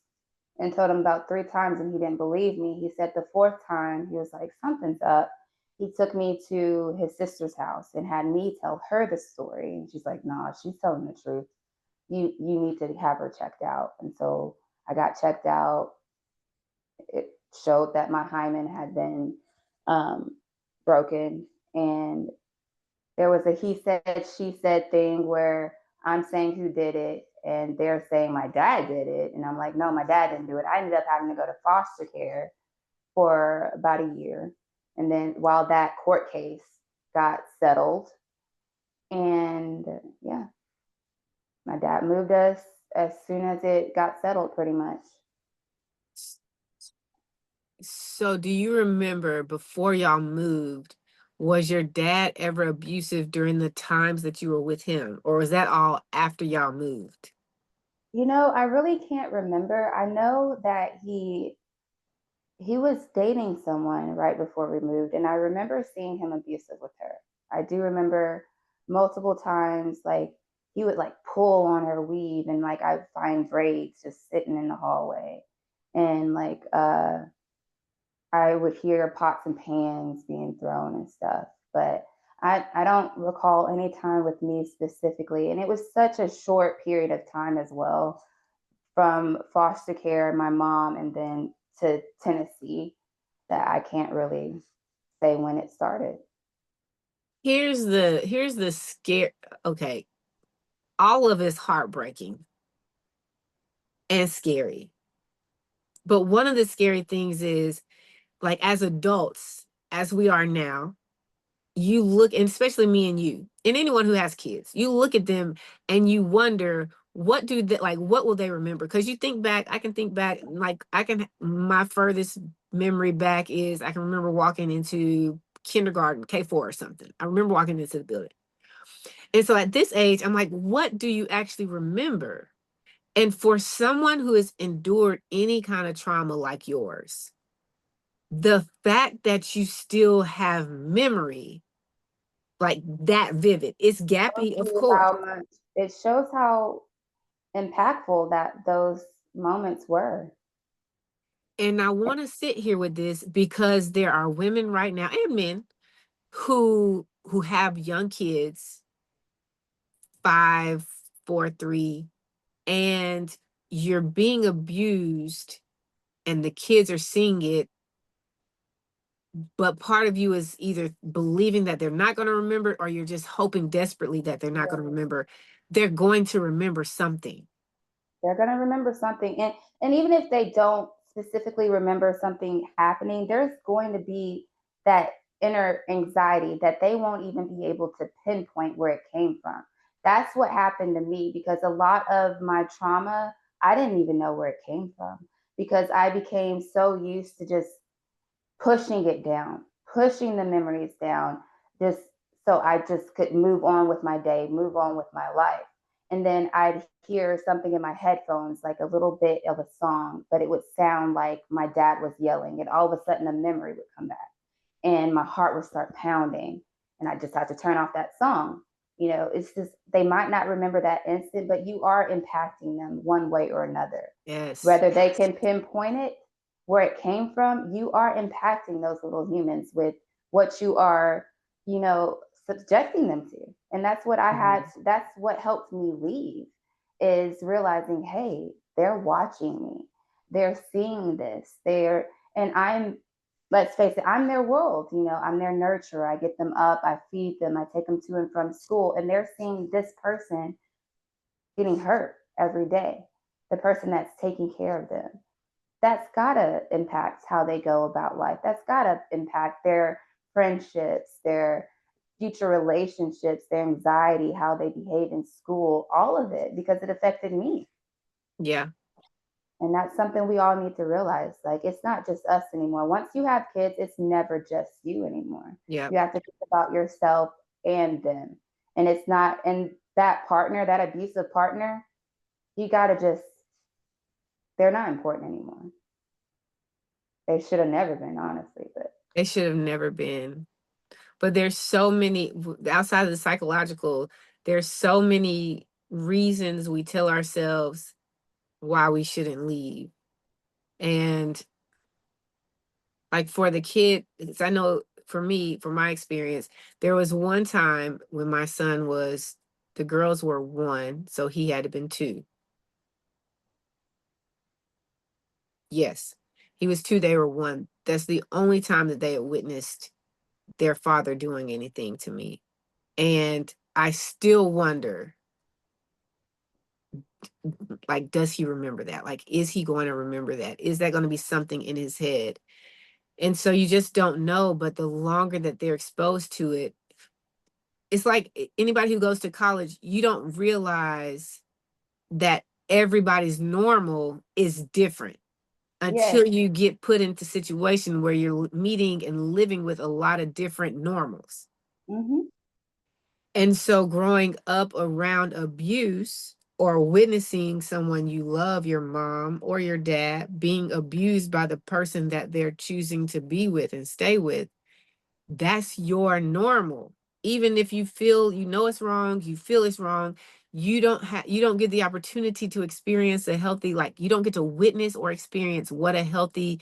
and told him about 3 times, and he didn't believe me. He said the 4th time, he was like, something's up. He took me to his sister's house and had me tell her the story. And she's like, nah, she's telling the truth. you need to have her checked out. And so I got checked out. It showed that my hymen had been broken, and there was a he said, she said thing where I'm saying who did it, and they're saying my dad did it. And I'm like, no, my dad didn't do it. I ended up having to go to foster care for about a year. And then while that court case got settled, and yeah, my dad moved us as soon as it got settled, pretty much. So do you remember before y'all moved, was your dad ever abusive during the times that you were with him? Or was that all after y'all moved? You know, I really can't remember. I know that he was dating someone right before we moved, and I remember seeing him abusive with her. I do remember multiple times, like he would like pull on her weave, and like I'd find braids just sitting in the hallway, and like I would hear pots and pans being thrown and stuff. But I don't recall any time with me specifically, and it was such a short period of time as well, from foster care, my mom, and then to Tennessee, that I can't really say when it started. Here's the scare. Okay. All of it's heartbreaking and scary. But one of the scary things is, like, as adults, as we are now, you look, and especially me and you, and anyone who has kids, you look at them and you wonder, what do they, like, what will they remember? Because you think back, I can think back, like, my furthest memory back is I can remember walking into kindergarten, K4 or something. I remember walking into the building. And so at this age, I'm like, what do you actually remember? And for someone who has endured any kind of trauma like yours, the fact that you still have memory like that vivid, it's gappy, of course. It shows how impactful that those moments were. And I want to sit here with this because there are women right now and men who have young kids, 5, 4, 3, and you're being abused and the kids are seeing it, but part of you is either believing that they're not going to remember, or you're just hoping desperately that they're not going to remember. They're going to remember something. They're going to remember something. And even if they don't specifically remember something happening, there's going to be that inner anxiety that they won't even be able to pinpoint where it came from. That's what happened to me, because a lot of my trauma, I didn't even know where it came from, because I became so used to just pushing it down, pushing the memories down, just so I just could move on with my day, move on with my life. And then I'd hear something in my headphones, like a little bit of a song, but it would sound like my dad was yelling, and all of a sudden a memory would come back and my heart would start pounding, and I just had to turn off that song. You know, it's just, they might not remember that instant, but you are impacting them one way or another. Yes. Whether they can pinpoint it, where it came from, you are impacting those little humans with what you are, you know, subjecting them to. And that's what I had, that's what helped me leave, is realizing, hey, they're watching me. They're seeing this. And I'm, let's face it, I'm their world. You know, I'm their nurturer. I get them up, I feed them, I take them to and from school, and they're seeing this person getting hurt every day, the person that's taking care of them. That's gotta impact how they go about life. That's gotta impact their friendships, their future relationships, their anxiety, how they behave in school, all of it, because it affected me. Yeah. And that's something we all need to realize. Like, it's not just us anymore. Once you have kids, it's never just you anymore. Yeah. You have to think about yourself and them. And it's not, and that partner, that abusive partner, you gotta just, they're not important anymore. They should have never been, honestly, but They should have never been. But there's so many, outside of the psychological, there's so many reasons we tell ourselves why we shouldn't leave. And like for the kid, because I know for me, from my experience, there was one time when my son was The girls were 1, so he had to been 2. Yes, he was 2, they were 1. That's the only time that they had witnessed their father doing anything to me. And I still wonder, like, does he remember that? Like, is he going to remember that? Is that going to be something in his head? And so you just don't know, but the longer that they're exposed to it, it's like anybody who goes to college, you don't realize that everybody's normal is different until you get put into situation where you're meeting and living with a lot of different normals. And so growing up around abuse or witnessing someone you love, your mom or your dad, being abused by the person that they're choosing to be with and stay with, that's your normal. Even if you feel, it's wrong, you feel it's wrong, you don't get the opportunity to experience a healthy, like, you don't get to witness or experience what a healthy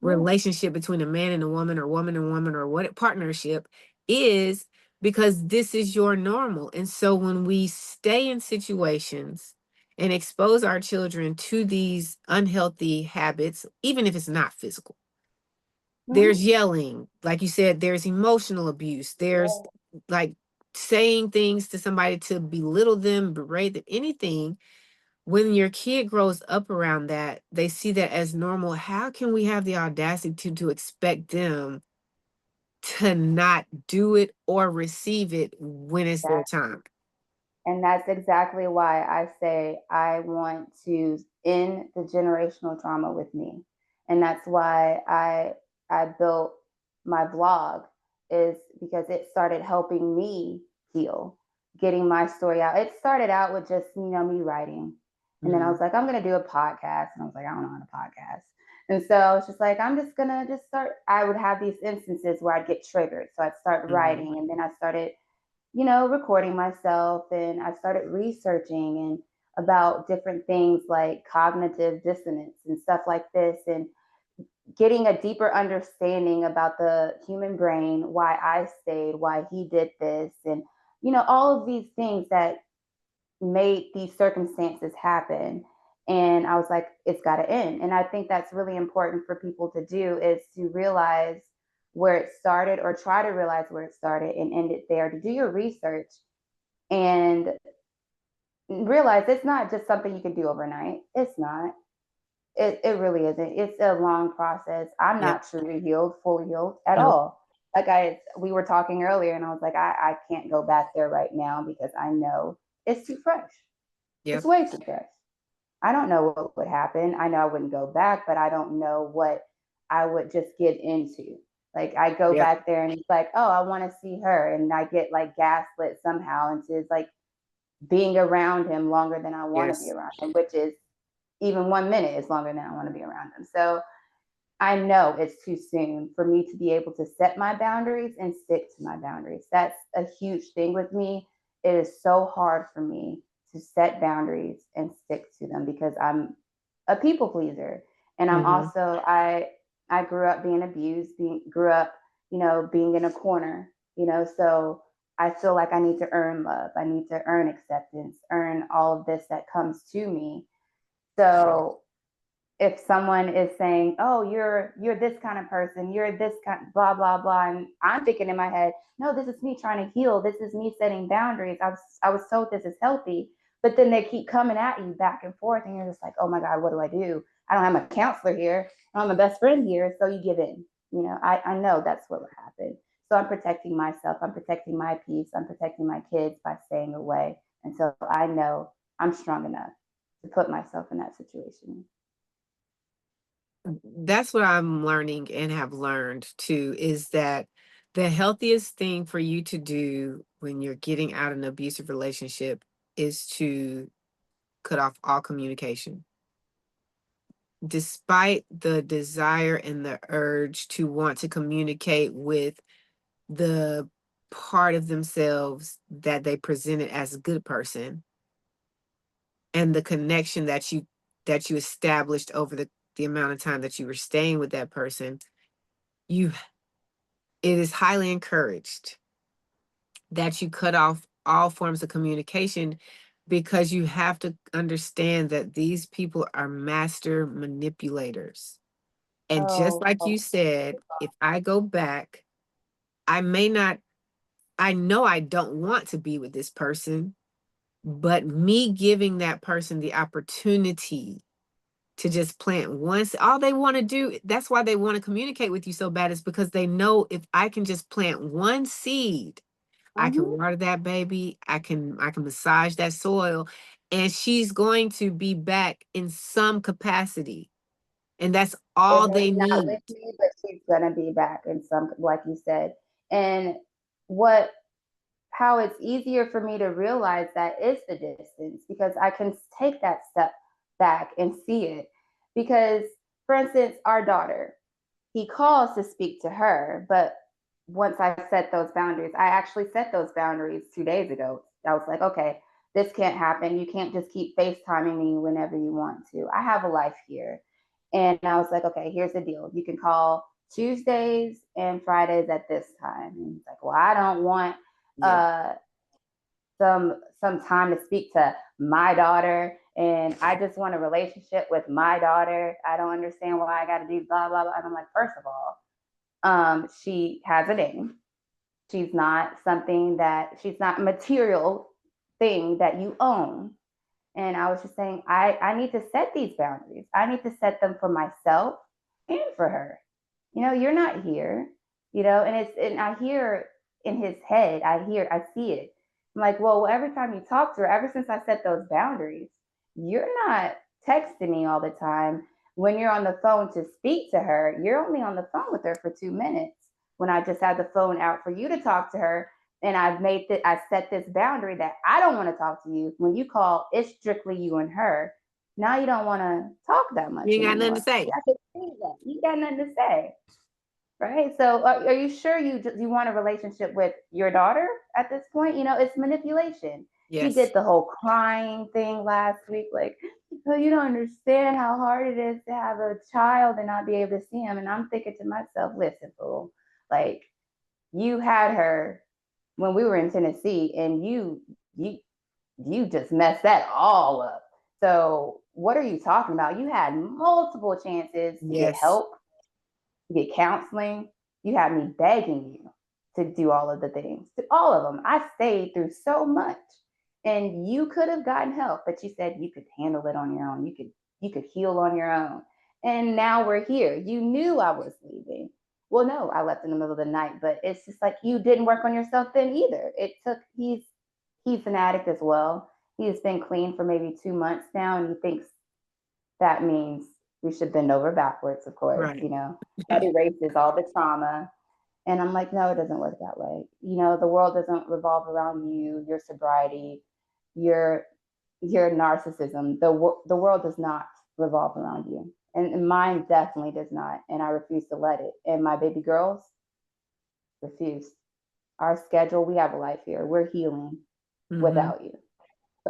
relationship between a man and a woman, or woman and woman, or what a partnership is, because this is your normal. And so when we stay in situations and expose our children to these unhealthy habits, even if it's not physical, there's yelling, like you said, there's emotional abuse, there's like saying things to somebody to belittle them, berate them, anything. When your kid grows up around that, they see that as normal. How can we have the audacity to expect them to not do it or receive it when it's their time? And that's exactly why I say I want to end the generational trauma with me. And that's why I built my blog, is because it started helping me heal, getting my story out. It started out with just, me writing. And then I was like, I'm going to do a podcast. And I was like, I don't know how to podcast. And so I was just like, I'm just going to just start. I would have these instances where I'd get triggered. So I'd start writing, and then I started recording myself, and I started researching and about different things like cognitive dissonance and stuff like this, and getting a deeper understanding about the human brain, why I stayed, why he did this, and all of these things that made these circumstances happen. And I was like, it's got to end. And I think that's really important for people to do, is to realize where it started, or try to realize where it started and end it there, to do your research and realize it's not just something you can do overnight. It's not. It really isn't. It's a long process. I'm not truly healed, fully healed at all. Like we were talking earlier, and I was like, I can't go back there right now because I know it's too fresh. It's way too fresh. I don't know what would happen. I know I wouldn't go back, but I don't know what I would just get into. Like, I go back there and it's like, oh, I want to see her. And I get like gaslit somehow into like being around him longer than I want to be around him, which is, even 1 minute is longer than I want to be around him. So I know it's too soon for me to be able to set my boundaries and stick to my boundaries. That's a huge thing with me. It is so hard for me to set boundaries and stick to them because I'm a people pleaser. And I'm also, I grew up being abused, grew up, being in a corner, so I feel like I need to earn love. I need to earn acceptance, earn all of this that comes to me. So if someone is saying, oh, you're this kind of person, you're this kind, blah, blah, blah. And I'm thinking in my head, no, this is me trying to heal. This is me setting boundaries. I was told this is healthy, but then they keep coming at you back and forth. And you're just like, oh my God, what do I do? I don't have my counselor here. I don't have my best friend here. So you give in. I know that's what would happen. So I'm protecting myself. I'm protecting my peace. I'm protecting my kids by staying away until I know I'm strong enough to put myself in that situation. That's what I'm learning and have learned too, is that the healthiest thing for you to do when you're getting out of an abusive relationship is to cut off all communication. Despite the desire and the urge to want to communicate with the part of themselves that they presented as a good person, and the connection that you established over the amount of time that you were staying with that person, it is highly encouraged that you cut off all forms of communication, because you have to understand that these people are master manipulators. And just like you said, if I go back, I know I don't want to be with this person, but me giving that person the opportunity to just plant once, all they want to do, that's why they want to communicate with you so bad, is because they know if I can just plant one seed, I can water that baby, I can massage that soil, and she's going to be back in some capacity. And that's all they Maybe not need. with me, but she's gonna be back in some, like you said. And how it's easier for me to realize that is the distance, because I can take that step back and see it. Because, for instance, our daughter, he calls to speak to her, but once I set those boundaries, I actually set those boundaries 2 days ago. I was like, okay, this can't happen. You can't just keep FaceTiming me whenever you want to. I have a life here. And I was like, okay, here's the deal. You can call Tuesdays and Fridays at this time. And he's like, well, I don't want some time to speak to my daughter, and I just want a relationship with my daughter. I don't understand why I got to do blah blah blah. And I'm like, first of all, she has a name. She's not a material thing that you own. And I was just saying, I need to set these boundaries. I need to set them for myself and for her. You're not here, and I hear in his head, I see it. I'm like, well, every time you talk to her, ever since I set those boundaries, you're not texting me all the time. When you're on the phone to speak to her, you're only on the phone with her for 2 minutes. When I just had the phone out for you to talk to her, and I set this boundary that I don't want to talk to you. When you call, it's strictly you and her. Now you don't want to talk that much. You ain't got nothing to say. I can see that. You got nothing to say. Right. So are you sure you want a relationship with your daughter at this point? It's manipulation. Yes. He did the whole crying thing last week. Like, oh, you don't understand how hard it is to have a child and not be able to see him. And I'm thinking to myself, listen, fool, like, you had her when we were in Tennessee, and you just messed that all up. So what are you talking about? You had multiple chances to get help, to get counseling. You had me begging you to do all of the things, to all of them. I stayed through so much, and you could have gotten help, but you said you could handle it on your own. You could heal on your own. And now we're here. You knew I was leaving. Well, no, I left in the middle of the night, but it's just like, you didn't work on yourself then either. He's an addict as well. He's been clean for maybe 2 months now, and he thinks that means we should bend over backwards, of course. Right. That erases all the trauma. And I'm like, no, it doesn't work that way. The world doesn't revolve around you, your sobriety, your narcissism. The world does not revolve around you. And mine definitely does not. And I refuse to let it. And my baby girls refuse. Our schedule, we have a life here. We're healing without you.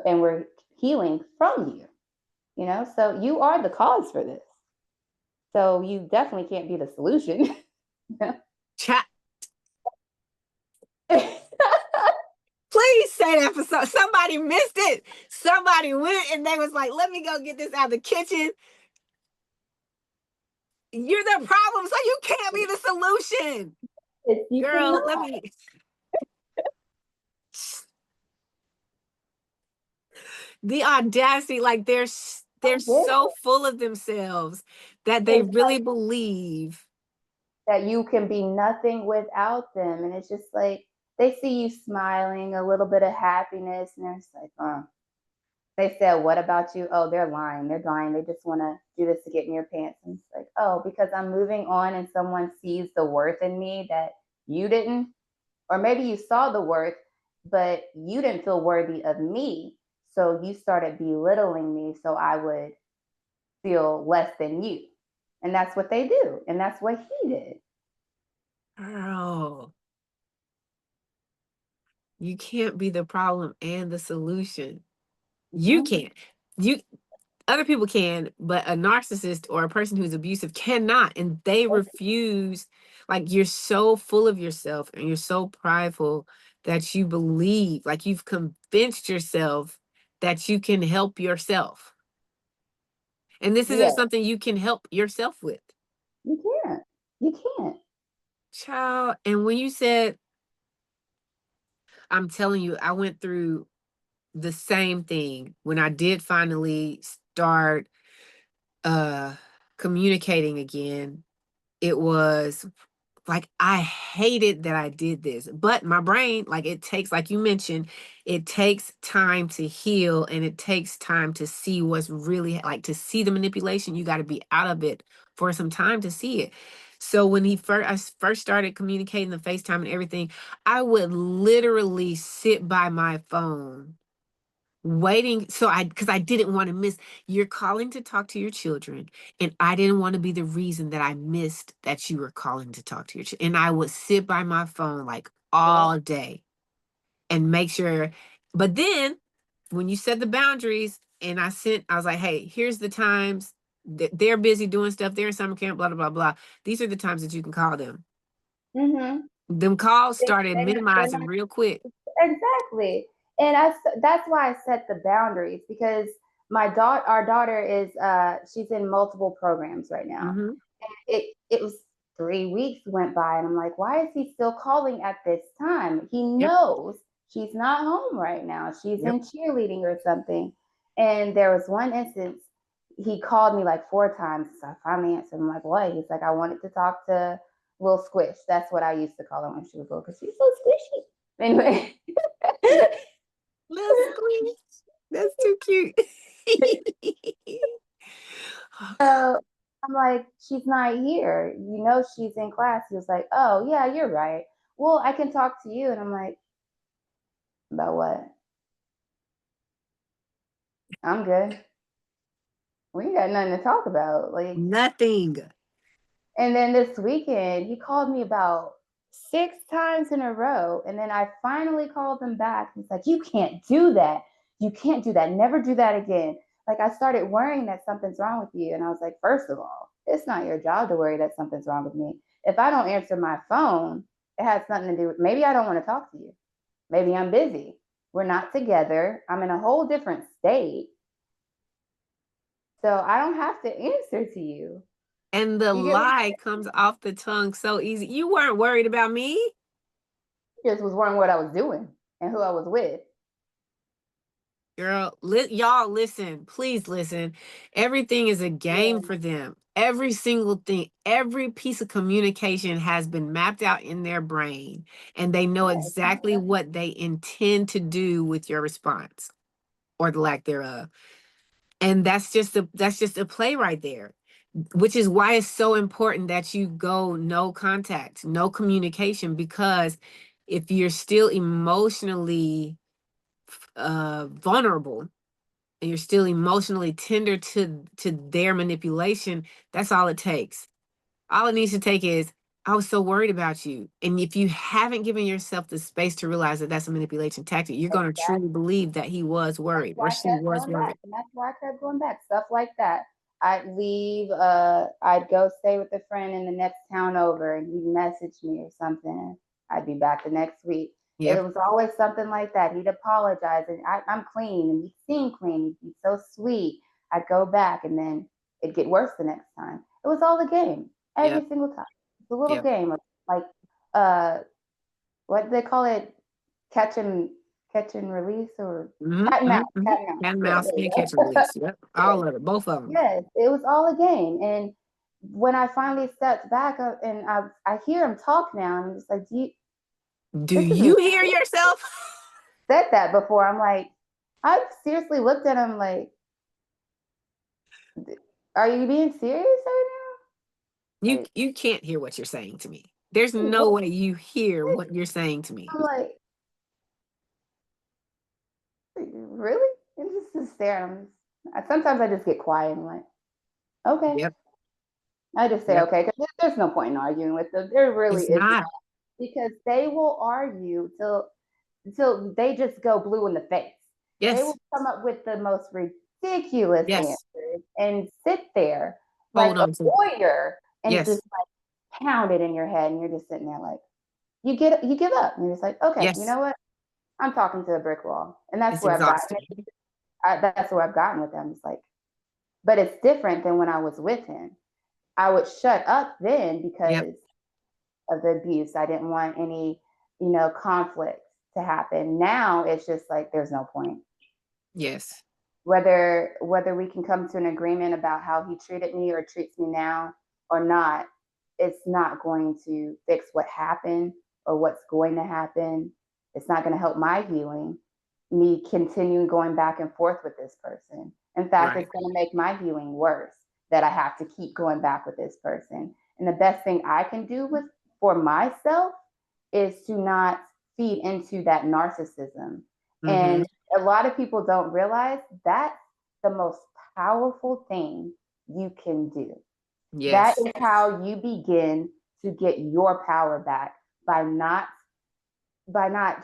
And we're healing from you. So you are the cause for this. So you definitely can't be the solution. Chat. Please say that for somebody missed it. Somebody went and they was like, let me go get this out of the kitchen. You're the problem, so you can't be the solution. Girl, let me. The audacity, like they're so full of themselves that they really believe that you can be nothing without them. And it's just like, they see you smiling, a little bit of happiness, and they're just like, They said, what about you? Oh, they're lying. They're lying. They just want to do this to get in your pants. And it's like, oh, because I'm moving on and someone sees the worth in me that you didn't. Or maybe you saw the worth, but you didn't feel worthy of me. So you started belittling me so I would feel less than you. And that's what they do. And that's what he did. Girl, you can't be the problem and the solution. You can't. Other people can, but a narcissist or a person who's abusive cannot. And they refuse. Like, you're so full of yourself and you're so prideful that you believe, like you've convinced yourself that you can help yourself. And this isn't something you can help yourself with. You can't. You can't. Child, and when you said, I'm telling you, I went through the same thing when I did finally start communicating again. It was like, I hated that I did this, but my brain, like, it takes, like you mentioned, it takes time to heal, and it takes time to see what's really, like, to see the manipulation. You got to be out of it for some time to see it. So when I first started communicating, the FaceTime and everything, I would literally sit by my phone waiting. Because I didn't want to miss. You're calling to talk to your children, and I didn't want to be the reason that I missed that you were calling to talk to your children. And I would sit by my phone like all day and make sure. But then when you set the boundaries, and I was like, hey, here's the times that they're busy doing stuff, they're in summer camp, blah, blah, blah, blah. These are the times that you can call them. Them calls started minimizing real quick. Exactly. And that's why I set the boundaries, because our daughter is she's in multiple programs right now. Mm-hmm. It was 3 weeks went by, and I'm like, why is he still calling at this time? He knows she's not home right now. She's in cheerleading or something. And there was one instance, he called me like 4 times. So I finally answered. I'm like, what? He's like, I wanted to talk to Lil Squish. That's what I used to call her when she was little, because she's so squishy. Anyway. Little Squish. That's too cute. So I'm like, she's not here. You know, she's in class. He was like, oh, yeah, you're right. Well, I can talk to you. And I'm like, about what? I'm good. We ain't got nothing to talk about. Like, nothing. And then this weekend, he called me about 6 times in a row. And then I finally called him back. He's like, you can't do that. You can't do that. Never do that again. Like, I started worrying that something's wrong with you. And I was like, first of all, it's not your job to worry that something's wrong with me. If I don't answer my phone, it has nothing to do with, maybe I don't want to talk to you. Maybe I'm busy. We're not together. I'm in a whole different state. So I don't have to answer to you. And the lie comes off the tongue so easy. You weren't worried about me. Just was wondering what I was doing and who I was with. Girl, y'all listen. Please listen. Everything is a game for them. Every single thing, every piece of communication has been mapped out in their brain, and they know exactly what they intend to do with your response or the lack thereof. And that's just a play right there, which is why it's so important that you go no contact, no communication, because if you're still emotionally vulnerable and you're still emotionally tender to their manipulation, that's all it takes. All it needs to take is, I was so worried about you. And if you haven't given yourself the space to realize that that's a manipulation tactic, you're going to truly believe that he was worried or she was worried. And that's why I kept going back. Stuff like that. I'd leave, I'd go stay with a friend in the next town over, and he'd message me or something. I'd be back the next week. Yep. It was always something like that. He'd apologize, and I'm clean, and he'd seem clean. He'd be so sweet. I'd go back, and then it'd get worse the next time. It was all a game every single time. It's a little game of like, what do they call it? Catch and release, or cat and mouse. Cat and mouse and catch and release. Yep, all of it, both of them. Yes, it was all a game. And when I finally stepped back up and I hear him talk now, and I'm just like, do you hear yourself? Said that before. I'm like, I seriously looked at him like, are you being serious right now? You can't hear what you're saying to me. There's no way you hear what you're saying to me. I'm like, really? And just stare. Sometimes I just get quiet and like, okay. Yep. I just say okay, because there's no point in arguing with them. There really is not, because they will argue till they just go blue in the face. Yes. They will come up with the most ridiculous answers and sit there like a lawyer and just like pound it in your head, and you're just sitting there like, you give up. And it's like, okay, you Yes. know what? I'm talking to a brick wall. And that's It's where I've gotten exhausting. that's where I've gotten with them. It's like, but it's different than when I was with him. I would shut up then Yep. because of the abuse. I didn't want any, conflict to happen. Now it's just like there's no point. Yes. Whether we can come to an agreement about how he treated me or treats me now or not, it's not going to fix what happened or what's going to happen. It's not going to help my healing, me continuing going back and forth with this person. In fact, Right. it's going to make my healing worse that I have to keep going back with this person. And the best thing I can do for myself is to not feed into that narcissism. Mm-hmm. And a lot of people don't realize that's the most powerful thing you can do. That Yes. is how you begin to get your power back by not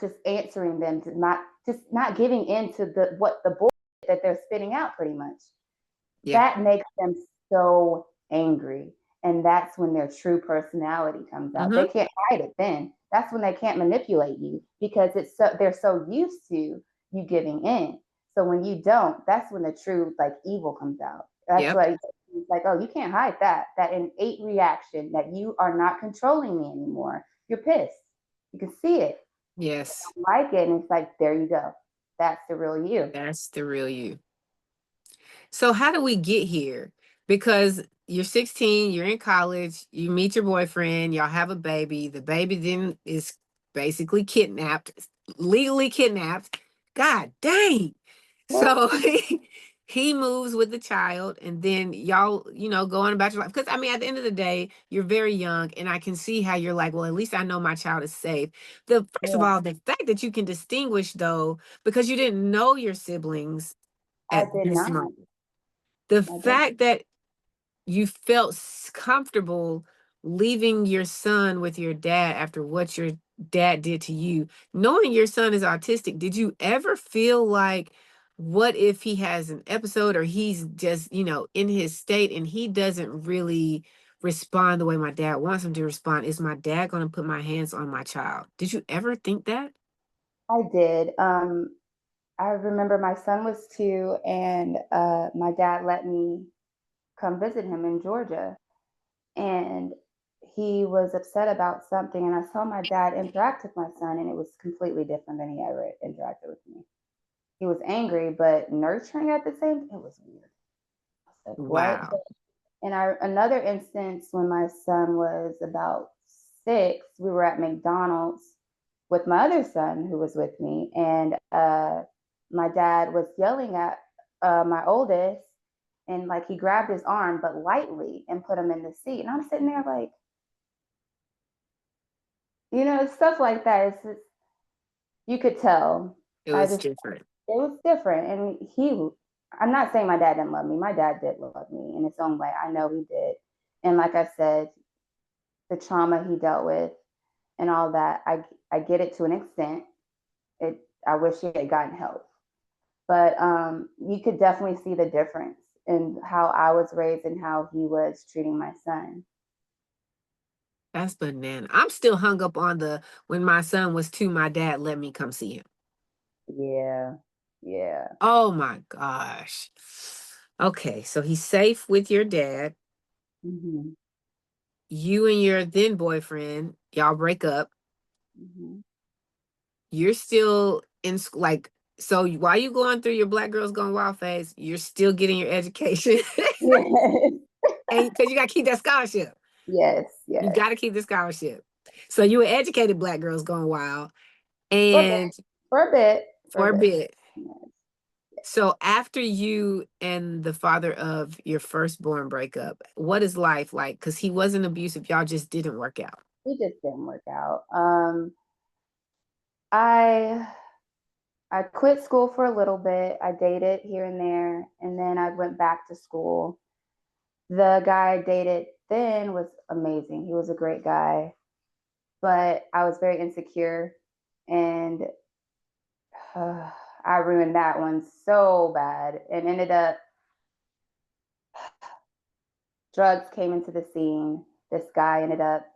just answering them, to not giving in to the bullshit that they're spitting out pretty much. Yeah. That makes them so angry. And that's when their true personality comes out. Mm-hmm. They can't hide it then. That's when they can't manipulate you because they're so used to you giving in. So when you don't, that's when the true like evil comes out. That's Yep. why it's like, oh, you can't hide that innate reaction that you are not controlling me anymore. You're pissed. You can see it. Yes. You like it, and it's like, there you go. That's the real you. That's the real you. So how do we get here? Because you're 16, you're in college, you meet your boyfriend, y'all have a baby. The baby then is basically kidnapped, legally kidnapped. God dang. So he moves with the child, and then y'all, go on about your life. Because I mean, at the end of the day, you're very young, and I can see how you're like, well, at least I know my child is safe. The first of Yeah, all, the fact that you can distinguish though, because you didn't know your siblings I at did this not. moment. The I did. fact that you felt comfortable leaving your son with your dad after what your dad did to you, knowing your son is autistic, did you ever feel like, what if he has an episode or he's just, in his state and he doesn't really respond the way my dad wants him to respond? Is my dad going to put my hands on my child? Did you ever think that? I did. I remember my son was 2, and my dad let me come visit him in Georgia. And he was upset about something, and I saw my dad interact with my son, and it was completely different than he ever interacted with me. He was angry, but nurturing at the same time. It was weird. I was like, what? Wow. And another instance when my son was about 6, we were at McDonald's with my other son who was with me, and my dad was yelling at my oldest, and like he grabbed his arm but lightly and put him in the seat, and I'm sitting there like, stuff like that. It's just, you could tell. It I was just different. It was different, and I'm not saying my dad didn't love me. My dad did love me in his own way. I know he did, and like I said, the trauma he dealt with and all that, I get it to an extent. I wish he had gotten help, but you could definitely see the difference in how I was raised and how he was treating my son. That's banana. I'm still hung up on the when my son was 2, my dad let me come see him. Yeah, yeah. Oh my gosh. Okay, so he's safe with your dad. Hmm. You and your then boyfriend, y'all break up. Hmm. You're still in school, like, so while you going through your Black Girls Gone Wild phase, you're still getting your education. Yes, And because you got to keep that scholarship. yes, You yes. got to keep the scholarship. So you were educated Black Girls Gone Wild, For a bit, and for a bit, for for a a bit. bit. So after you and the father of your firstborn break up, what is life like? Because he wasn't abusive, y'all just didn't work out. It just didn't work out. I I quit school for a little bit. I dated here and there, and then I went back to school. The guy I dated then was amazing. He was a great guy, but I was very insecure, and I ruined that one so bad, and ended up drugs came into the scene. This guy ended up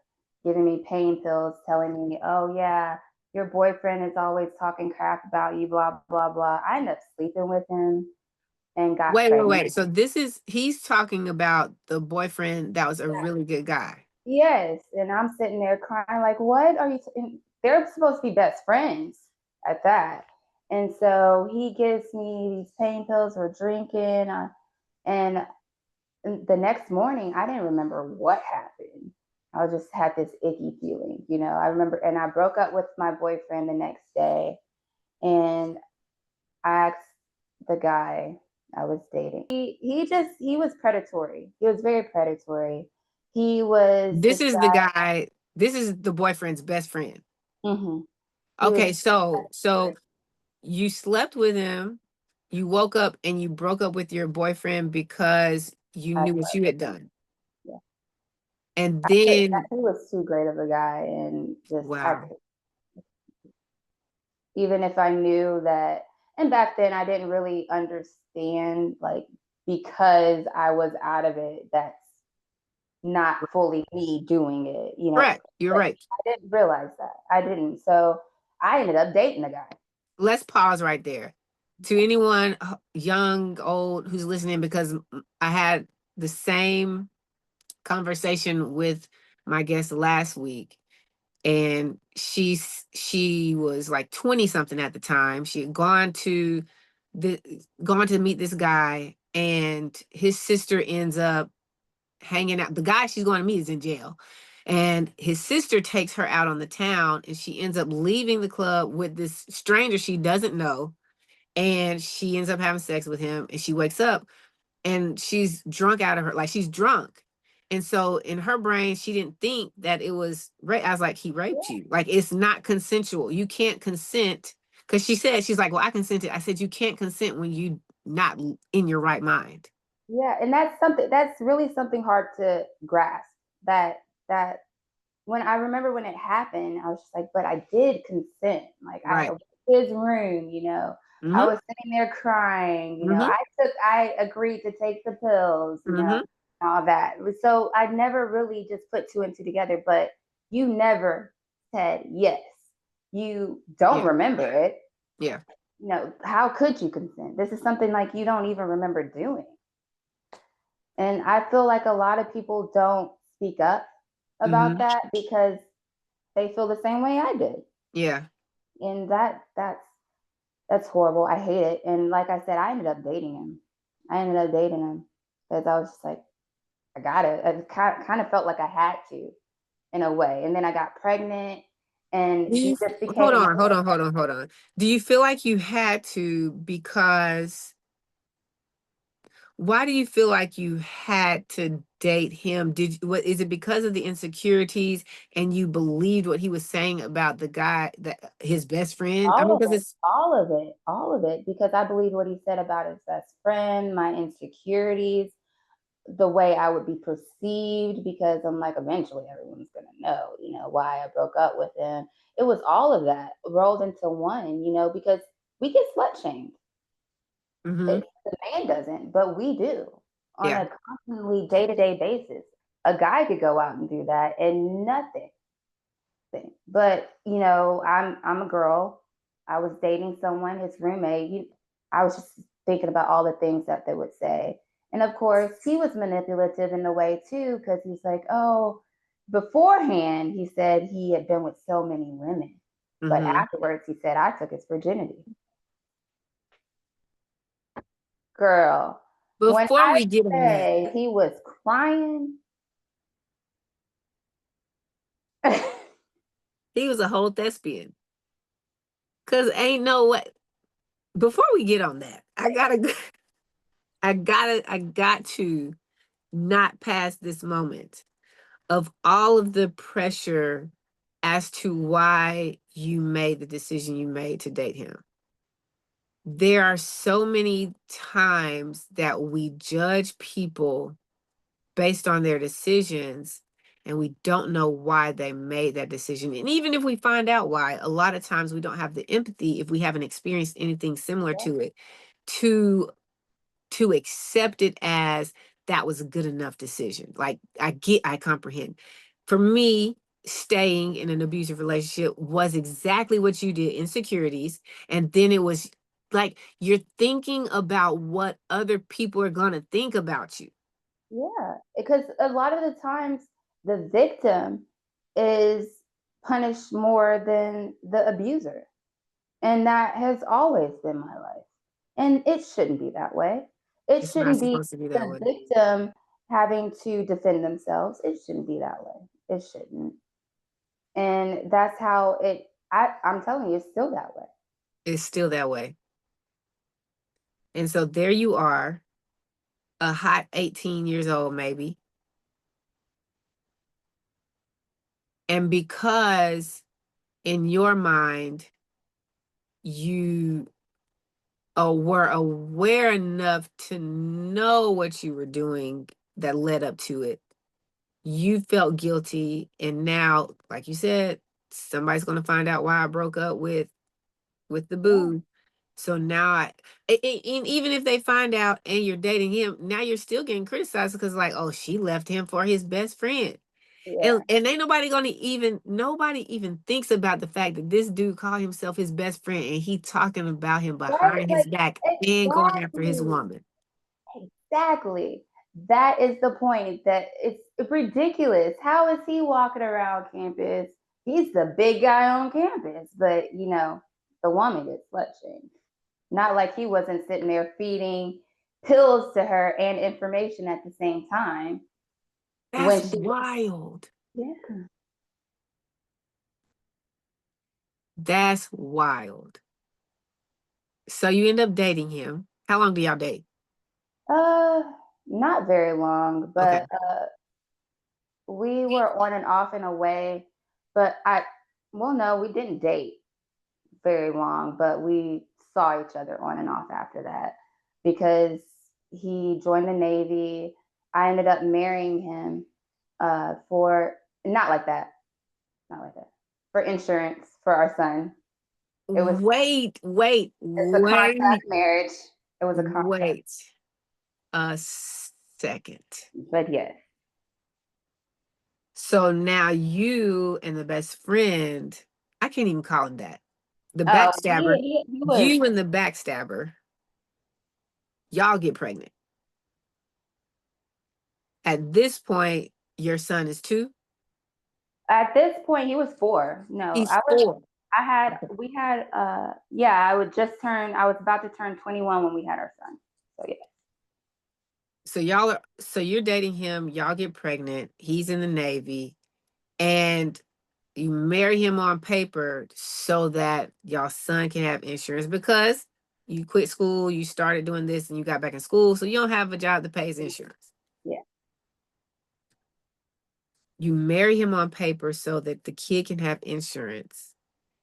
giving me pain pills, telling me, oh yeah, your boyfriend is always talking crap about you, blah, blah, blah. I ended up sleeping with him and got pregnant. Wait. So he's talking about the boyfriend that was a really good guy. Yes. And I'm sitting there crying, like, what are you? They're supposed to be best friends at that. And so he gives me these pain pills, we're drinking. And the next morning, I didn't remember what happened. I just had this icky feeling, I remember, and I broke up with my boyfriend the next day. And I asked the guy I was dating. He was predatory. He was very predatory. He was This is the guy. This is the boyfriend's best friend. Mm-hmm. Okay, so you slept with him, you woke up and you broke up with your boyfriend because you knew what you had done. Yeah. And then he was too great of a guy, and just wow. Even if I knew that, and back then I didn't really understand, like, because I was out of it, that's not fully me doing it, Correct. You're right. I didn't realize that. I didn't. So I ended up dating the guy. Let's pause right there. To anyone young, old, who's listening, because I had the same conversation with my guest last week, and she was like 20 something at the time. She had gone to meet this guy, and his sister ends up hanging out. The guy she's going to meet is in jail, and his sister takes her out on the town, and she ends up leaving the club with this stranger she doesn't know, and she ends up having sex with him, and she wakes up and she's drunk out of her, like, she's drunk. And so in her brain, she didn't think that it was rape. I was like, he raped you. Like, it's not consensual. You can't consent. Because she said, she's like, well, I consented. I said, you can't consent when you not in your right mind. Yeah, and that's really something hard to grasp. That when I remember when it happened, I was just like, but I did consent. Like, right. his room, Mm-hmm. I was sitting there crying, I agreed to take the pills, all that. So I never really just put two and two together, but you never said yes. You don't remember it. Yeah. How could you consent? This is something like you don't even remember doing. And I feel like a lot of people don't speak up about that because they feel the same way I did. Yeah. And that's horrible. I hate it. And like I said, I ended up dating him. Because I was just like, I got it. I kind of felt like I had to, in a way. And then I got pregnant, and he just became. Hold on. Do you feel like you had to because? Why do you feel like you had to date him? What is it, because of the insecurities and you believed what he was saying about the guy, his best friend? All of it, because I believed what he said about his best friend, my insecurities, the way I would be perceived, because I'm like, eventually everyone's gonna know, why I broke up with him. It was all of that rolled into one, because we get slut shamed. The man doesn't, but we do on a constantly day-to-day basis. A guy could go out and do that and nothing. But I'm a girl. I was dating someone, his roommate. I was just thinking about all the things that they would say. And of course, he was manipulative in a way too, because he's like, oh, beforehand, he said he had been with so many women. But afterwards, he said, I took his virginity. Girl, before we get on that, he was crying. He was a whole thespian. Cause ain't no way. Before we get on that, I got to not pass this moment of all of the pressure as to why you made the decision you made to date him. There are so many times that we judge people based on their decisions, and we don't know why they made that decision. And even if we find out why, a lot of times we don't have the empathy, if we haven't experienced anything similar to it, to accept it as that was a good enough decision. Like, I comprehend. For me, staying in an abusive relationship was exactly what you did, insecurities. And then it was like you're thinking about what other people are going to think about you. Yeah, because a lot of the times the victim is punished more than the abuser. And that has always been my life. And it shouldn't be that way. It It's not shouldn't be supposed to be that the way. victim having to defend themselves. It shouldn't be that way. It shouldn't. And that's how I'm telling you, it's still that way. It's still that way. And so there you are, a hot 18 years old, maybe. And because in your mind, you were aware enough to know what you were doing that led up to it, you felt guilty. And now, like you said, somebody's going to find out why I broke up with the boo. So now even if they find out and you're dating him, now you're still getting criticized because like, oh, she left him for his best friend. Yeah. And ain't nobody even thinks about the fact that this dude called himself his best friend and he talking about him Right? behind his Like, back and going after his exactly. woman. Exactly. That is the point, that it's ridiculous. How is he walking around campus? He's the big guy on campus, but the woman is slut shamed. Not like he wasn't sitting there feeding pills to her and information at the same time. That's wild. Yeah. That's wild. So you end up dating him. How long do y'all date? Not very long, Okay. but we were on and off in a way, but no, we didn't date very long, but we saw each other on and off after that because he joined the Navy. I ended up marrying him for not like that, for insurance for our son. It was Wait. it's a contract marriage. It was a contract, Wait a second. but yes. So now you and the best friend, I can't even call him that. The Oh, backstabber, he was. you and the backstabber, y'all get pregnant. At this point, your son is 2? At this point, he was 4. No, He's 4. I was about to turn 21 when we had our son. So yeah. So you're dating him, y'all get pregnant, he's in the Navy, and you marry him on paper so that y'all son can have insurance because you quit school, you started doing this and you got back in school, so you don't have a job that pays insurance. Yeah. You marry him on paper so that the kid can have insurance.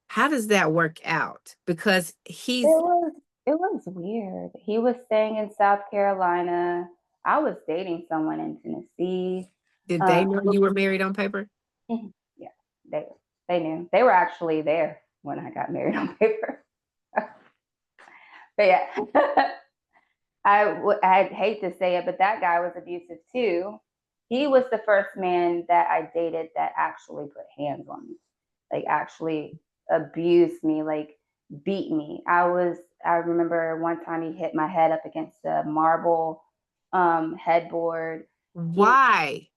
How does that work out? Because It was weird. He was staying in South Carolina. I was dating someone in Tennessee. Did they know you were married on paper? Yeah, they knew. They were actually there when I got married on paper. But yeah, I'd hate to say it, but that guy was abusive too. He was the first man that I dated that actually put hands on me, like actually abused me, like beat me. I remember one time he hit my head up against a marble headboard. Why?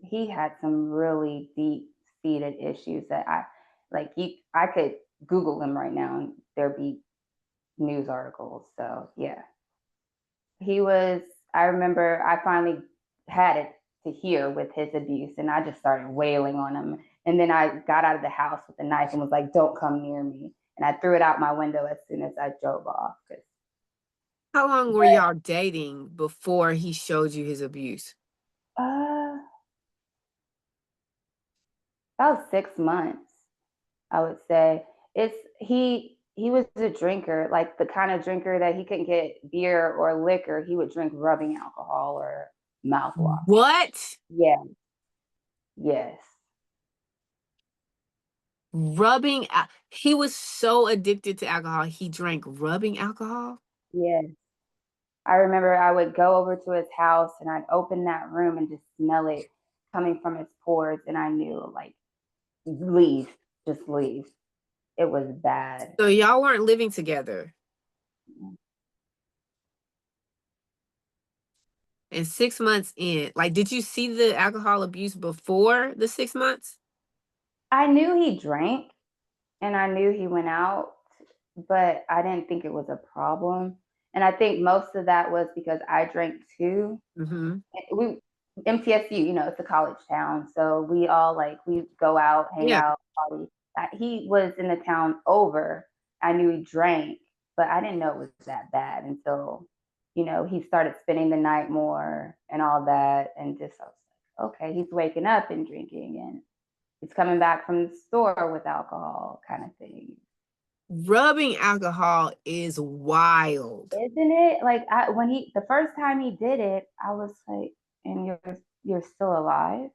He had some really deep seated issues that I could Google him right now and there'd be news articles. So yeah. I remember I finally had it to hear with his abuse and I just started wailing on him. And then I got out of the house with a knife and was like, don't come near me. And I threw it out my window as soon as I drove off. How long were y'all dating before he showed you his abuse? About 6 months, I would say. He was a drinker, like the kind of drinker that he couldn't get beer or liquor. He would drink rubbing alcohol or mouthwash. What? Yeah. Yes. He was so addicted to alcohol, he drank rubbing alcohol? Yes. I remember I would go over to his house and I'd open that room and just smell it coming from his pores, and I knew, like, leave, just leave. It was bad. So y'all weren't living together. And 6 months in, like, did you see the alcohol abuse before the 6 months? I knew he drank and I knew he went out, but I didn't think it was a problem. And I think most of that was because I drank too. Mm-hmm. We MTSU, you know, it's a college town, so we all, like, we go out, hang out, party. He was in the town over. I knew he drank, but I didn't know it was that bad until, you know, he started spending the night more and all that, and just I was like, okay, he's waking up and drinking, and he's coming back from the store with alcohol, kind of thing. Rubbing alcohol is wild, isn't it? Like, when the first time he did it, I was like, "And you're still alive?"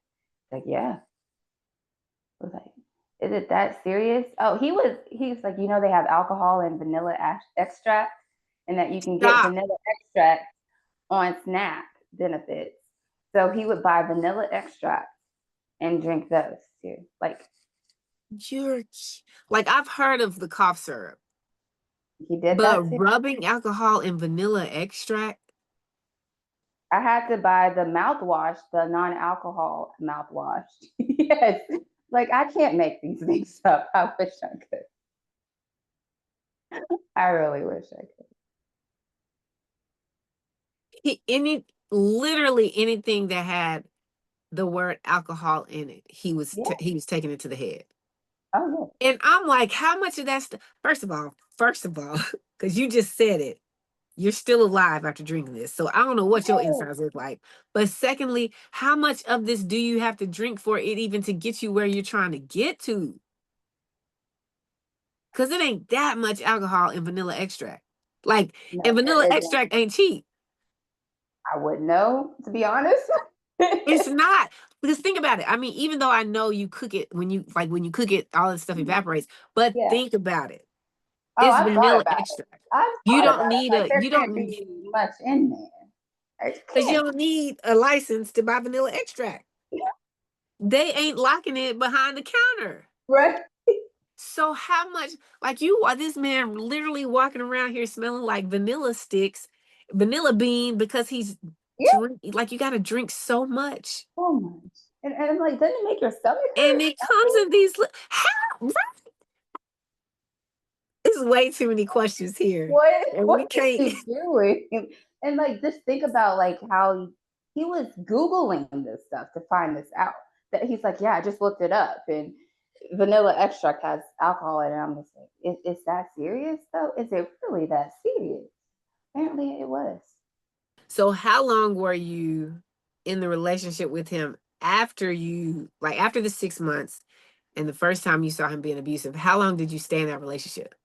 Like, yeah. I was like, "Is it that serious?" Oh, he's like, you know, they have alcohol and vanilla extract, and that you can get vanilla extract on SNAP benefits. So he would buy vanilla extract and drink those too. Like, you're like, I've heard of the cough syrup. He did but that too. Rubbing alcohol in vanilla extract. I had to buy the mouthwash, the non-alcohol mouthwash. Yes. Like, I can't make these things up. I wish I could. I really wish I could. Literally anything that had the word alcohol in it, he was taking it to the head. Oh, yeah. And I'm like, how much of that stuff? First of all, because you just said it, you're still alive after drinking this. So I don't know what your insides look like. But secondly, how much of this do you have to drink for it even to get you where you're trying to get to? Because it ain't that much alcohol in vanilla extract. Like, and vanilla extract ain't cheap. I wouldn't know, to be honest. It's not. Because think about it. I mean, even though I know you cook it, when you cook it, all this stuff evaporates. But think about it. It's vanilla extract. You don't need much in there. Because you don't need a license to buy vanilla extract. They ain't locking it behind the counter. Right. So how much, like, this man literally walking around here smelling like vanilla sticks, vanilla bean, because he's like, you got to drink so much. So much. And I'm like, doesn't it make your stomach hurt? And it comes in these, There's way too many questions here. What are you doing? And like, just think about, like, how he was Googling this stuff to find this out. That he's like, yeah, I just looked it up, and vanilla extract has alcohol in it. I'm just like, is that serious though? Is it really that serious? Apparently it was. So how long were you in the relationship with him after the 6 months and the first time you saw him being abusive? How long did you stay in that relationship?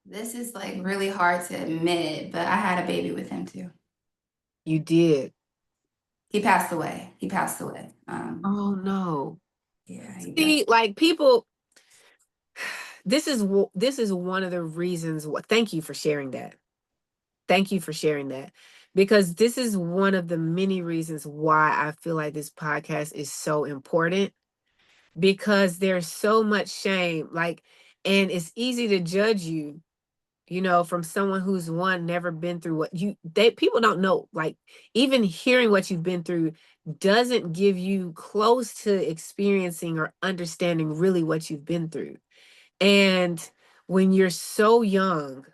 This is, like, really hard to admit, but I had a baby with him too. You did? He passed away. Oh no. Yeah. See, like, people, this is one of the reasons. Thank you for sharing that. Thank you for sharing that, because this is one of the many reasons why I feel like this podcast is so important, because there's so much shame, like, and it's easy to judge you, from someone who's never been through what people don't know. Like, even hearing what you've been through doesn't give you close to experiencing or understanding really what you've been through. And when you're so young,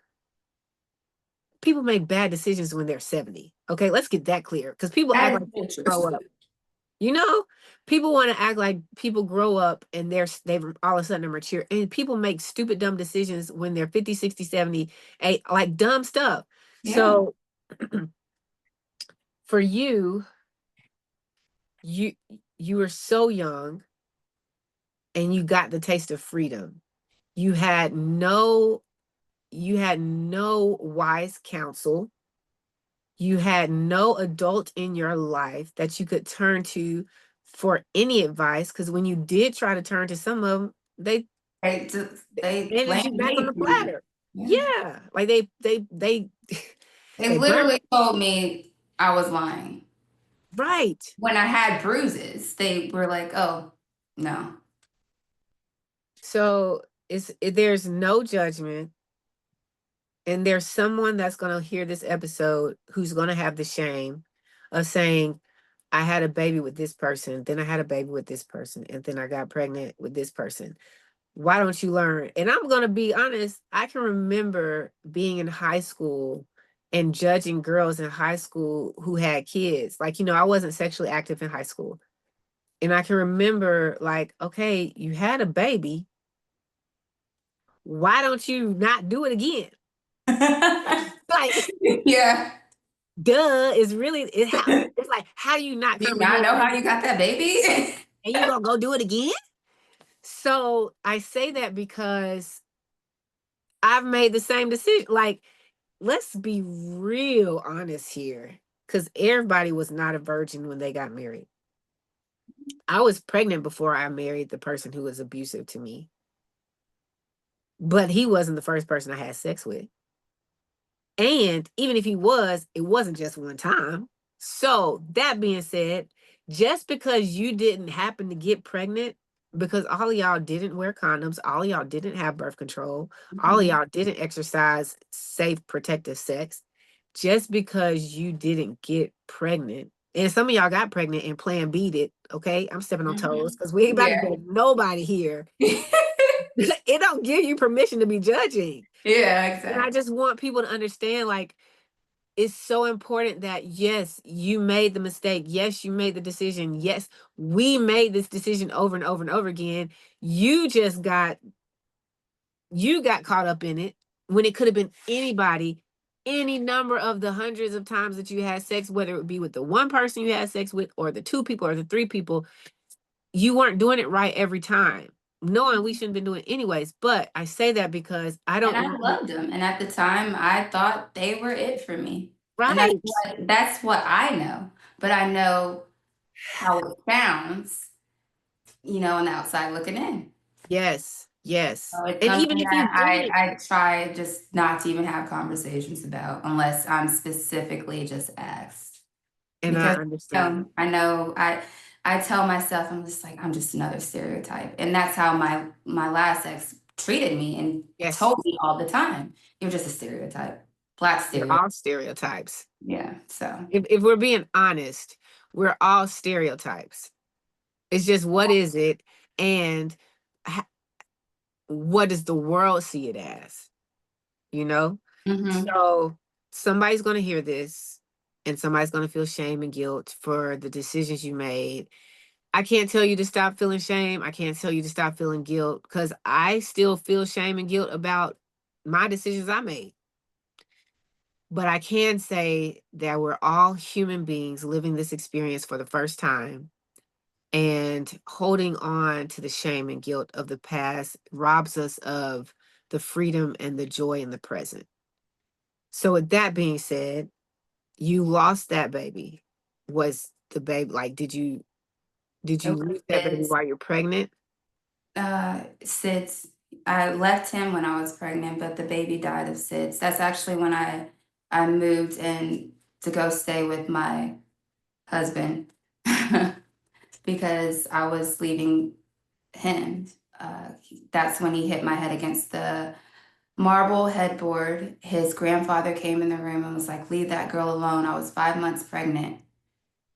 people make bad decisions when they're 70. Okay, let's get that clear, because people act like people grow up. People want to act like people grow up and they've all of a sudden are mature, and people make stupid, dumb decisions when they're 50, 60, 70, like dumb stuff. Yeah. So for you were so young and you got the taste of freedom. You had no wise counsel. You had no adult in your life that you could turn to for any advice, because when you did try to turn to some of them, they ended you back on the platter. Yeah. Like they literally told me I was lying. Right. When I had bruises, they were like, oh, no. So there's no judgment. And there's someone that's going to hear this episode who's going to have the shame of saying, I had a baby with this person, then I had a baby with this person, and then I got pregnant with this person. Why don't you learn? And I'm going to be honest, I can remember being in high school and judging girls in high school who had kids. Like, I wasn't sexually active in high school. And I can remember, like, okay, you had a baby. Why don't you not do it again? Like, yeah. duh, is really it's like, how do you not Do you not comprehend know how you got that baby? and you gonna go do it again? So I say that because I've made the same decision. Like, let's be real honest here, because everybody was not a virgin when they got married. I was pregnant before I married the person who was abusive to me, but he wasn't the first person I had sex with. And even if he was, it wasn't just one time. So that being said, just because you didn't happen to get pregnant, because all of y'all didn't wear condoms, all of y'all didn't have birth control, all of y'all didn't exercise safe, protective sex, just because you didn't get pregnant, and some of y'all got pregnant and Plan B'd it, okay? I'm stepping on toes because we ain't about to Yeah. judge nobody here. It don't give you permission to be judging. Yeah, And I exactly. just want people to understand, like, it's so important that, yes, you made the mistake. Yes, you made the decision. Yes, we made this decision over and over and over again. You just got caught up in it when it could have been anybody, any number of the hundreds of times that you had sex, whether it would be with the one person you had sex with or the two people or the three people. You weren't doing it right every time, knowing we shouldn't have been doing it anyways. But I say that because I And don't I loved them. And at the time, I thought they were it for me. And right. that's what I know. But I know how it sounds, on the outside looking in. Yes, yes. So it's And even something if you that do it, I try just not to even have conversations about unless I'm specifically just asked. and I Because understand. I tell myself I'm just another stereotype. And that's how my last ex treated me and Yes, told me all the time. You're just a stereotype. Black we're stereotype. all stereotypes. Yeah. So If we're being honest, we're all stereotypes. It's just, what is it, and what does the world see it as? You know? mhm. So somebody's going to hear this and somebody's going to feel shame and guilt for the decisions you made. I can't tell you to stop feeling shame. I can't tell you to stop feeling guilt, because I still feel shame and guilt about my decisions I made. But I can say that we're all human beings living this experience for the first time, and holding on to the shame and guilt of the past robs us of the freedom and the joy in the present. So with that being said, you lost that baby. Was the baby, like, did It you was lose that baby Sid's, while you're pregnant? Sid's. I left him when I was pregnant, but the baby died of Sid's. That's actually when I moved in to go stay with my husband because I was leaving him. That's when he hit my head against the marble headboard. His grandfather came in the room and was like, "Leave that girl alone." I was 5 months pregnant.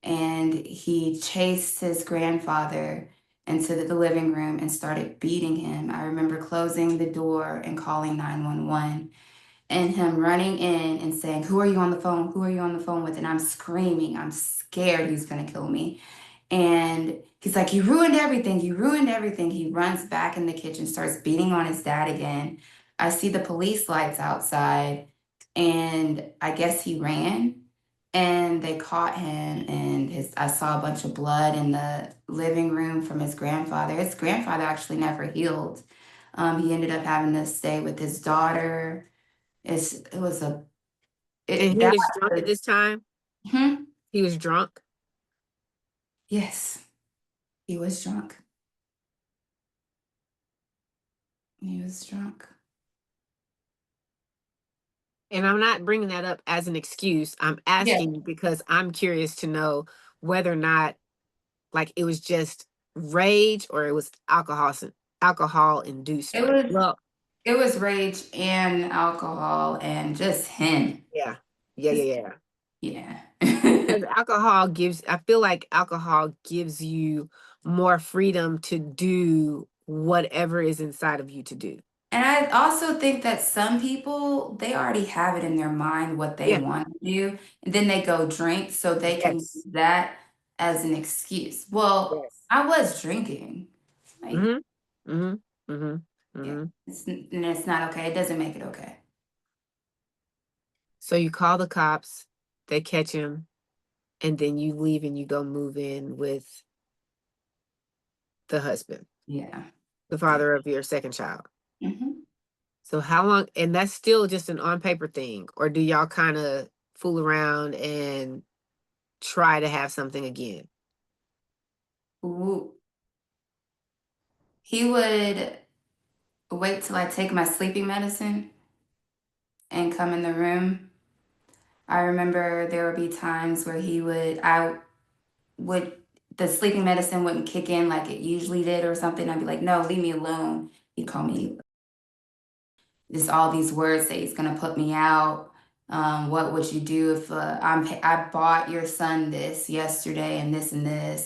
And he chased his grandfather into the living room and started beating him. I remember closing the door and calling 911 and him running in and saying, "Who are you on the phone? Who are you on the phone with?" And I'm screaming. I'm scared he's going to kill me. And he's like, "You ruined everything. You ruined everything." He runs back in the kitchen, starts beating on his dad again. I see the police lights outside, and I guess he ran. And they caught him, and I saw a bunch of blood in the living room from his grandfather. His grandfather actually never healed. He ended up having to stay with his daughter. It was a And it he that was drunk at was this time? hmm? He was drunk? Yes, he was drunk. He was drunk. And I'm not bringing that up as an excuse. I'm Yeah. asking because I'm curious to know, whether or not like it was just rage or it was alcohol induced. It was rage and alcohol and just him. Yeah. Yeah. Because I feel like alcohol gives you more freedom to do whatever is inside of you to do. And I also think that some people, they already have it in their mind what they Yeah. want to do, and then they go drink so they can use that as an excuse. Well, I was drinking. Like, and it's not okay. It doesn't make it okay. So you call the cops, they catch him, and then you leave and you go move in with the husband. Yeah. The father of your second child. Mm-hmm. So how long, and that's still just an on paper thing, or do y'all kind of fool around and try to have something again? Ooh. He would wait till I take my sleeping medicine and come in the room. I remember there would be times where the sleeping medicine wouldn't kick in like it usually did or something. I'd be like, no, leave me alone. He'd call me just all these words that he's gonna put me out. What would you do if I bought your son this yesterday and this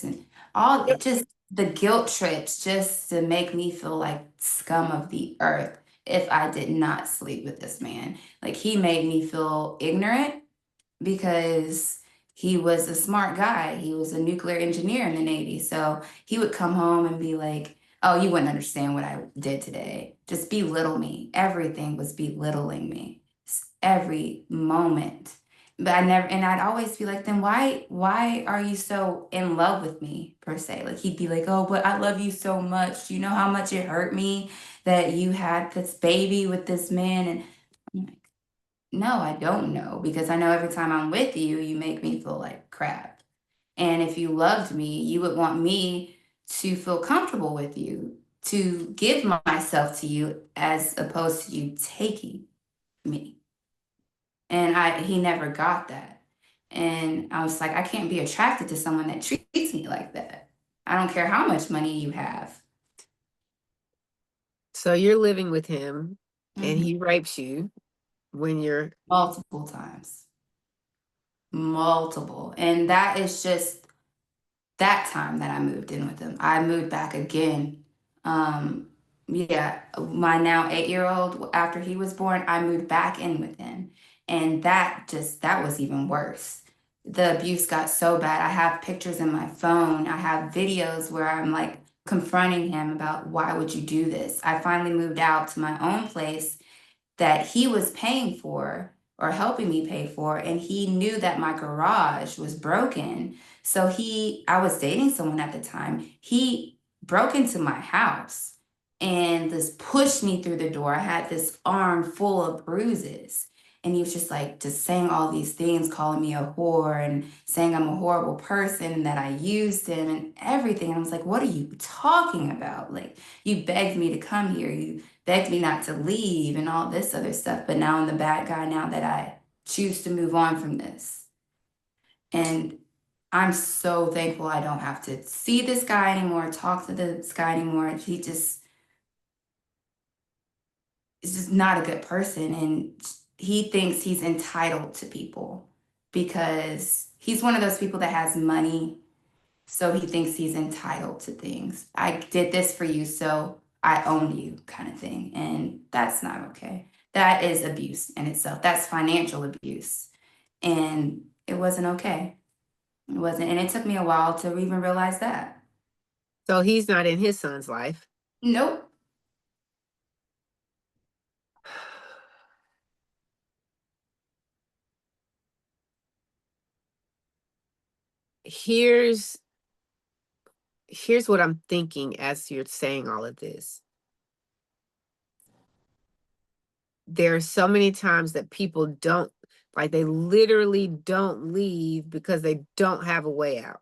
and all just the guilt trips just to make me feel like scum of the earth if I did not sleep with this man. Like he made me feel ignorant because he was a smart guy. He was a nuclear engineer in the Navy. So he would come home and be like, oh, you wouldn't understand what I did today. Just belittle me. Everything was belittling me. Every moment. But I'd always be like, then why are you so in love with me, per se? Like he'd be like, oh, but I love you so much. Do you know how much it hurt me that you had this baby with this man? And I'm like, no, I don't know, because I know every time I'm with you, you make me feel like crap. And if you loved me, you would want me to feel comfortable with you, to give myself to you as opposed to you taking me. And he never got that. And I was like, I can't be attracted to someone that treats me like that. I don't care how much money you have. So you're living with him and he rapes you when you're multiple times. Multiple. And that is just that time that I moved in with him. I moved back again. Yeah, my now 8-year-old, after he was born, I moved back in with him. And that was even worse. The abuse got so bad. I have pictures in my phone. I have videos where I'm like confronting him about, why would you do this? I finally moved out to my own place that he was paying for or helping me pay for, and he knew that my garage was broken. So I was dating someone at the time. He broke into my house and just pushed me through the door. I had this arm full of bruises. And he was just like, just saying all these things, calling me a whore and saying I'm a horrible person and that I used him and everything. And I was like, what are you talking about? Like, you begged me to come here. You begged me not to leave and all this other stuff. But now I'm the bad guy now that I choose to move on from this. And I'm so thankful I don't have to see this guy anymore, talk to this guy anymore. He just is just not a good person. And he thinks he's entitled to people because he's one of those people that has money. So he thinks he's entitled to things. I did this for you, so I own you, kind of thing. And that's not okay. That is abuse in itself. That's financial abuse. And it wasn't okay. It wasn't. And it took me a while to even realize that. So he's not in his son's life. Nope. Here's what I'm thinking as you're saying all of this. There are so many times that people don't, like, they literally don't leave because they don't have a way out.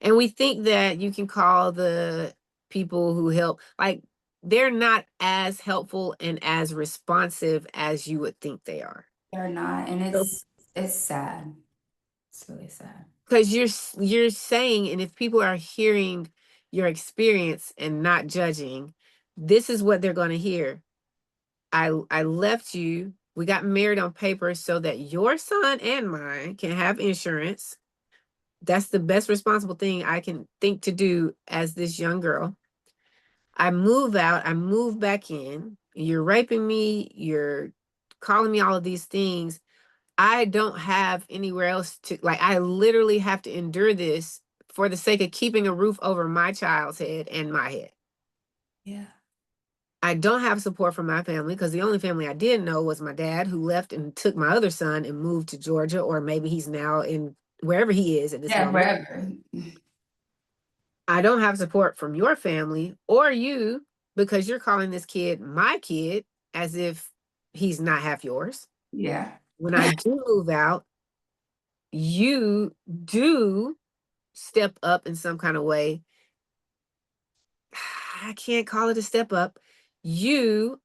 And we think that you can call the people who help, like, they're not as helpful and as responsive as you would think they are. They're not. And it's sad. It's really sad. Because you're saying, and if people are hearing your experience and not judging, this is what they're going to hear. I left you. We got married on paper so that your son and mine can have insurance. That's the best responsible thing I can think to do as this young girl. I move out, I move back in. You're raping me, you're calling me all of these things. I don't have anywhere else to, like, I literally have to endure this for the sake of keeping a roof over my child's head and my head. Yeah. I don't have support from my family because the only family I did know was my dad, who left and took my other son and moved to Georgia, or maybe he's now in wherever he is at this Yeah, moment. wherever. I don't have support from your family or you, because you're calling this kid my kid as if he's not half yours. Yeah. When I do move out, you do step up in some kind of way. I can't call it a step up. You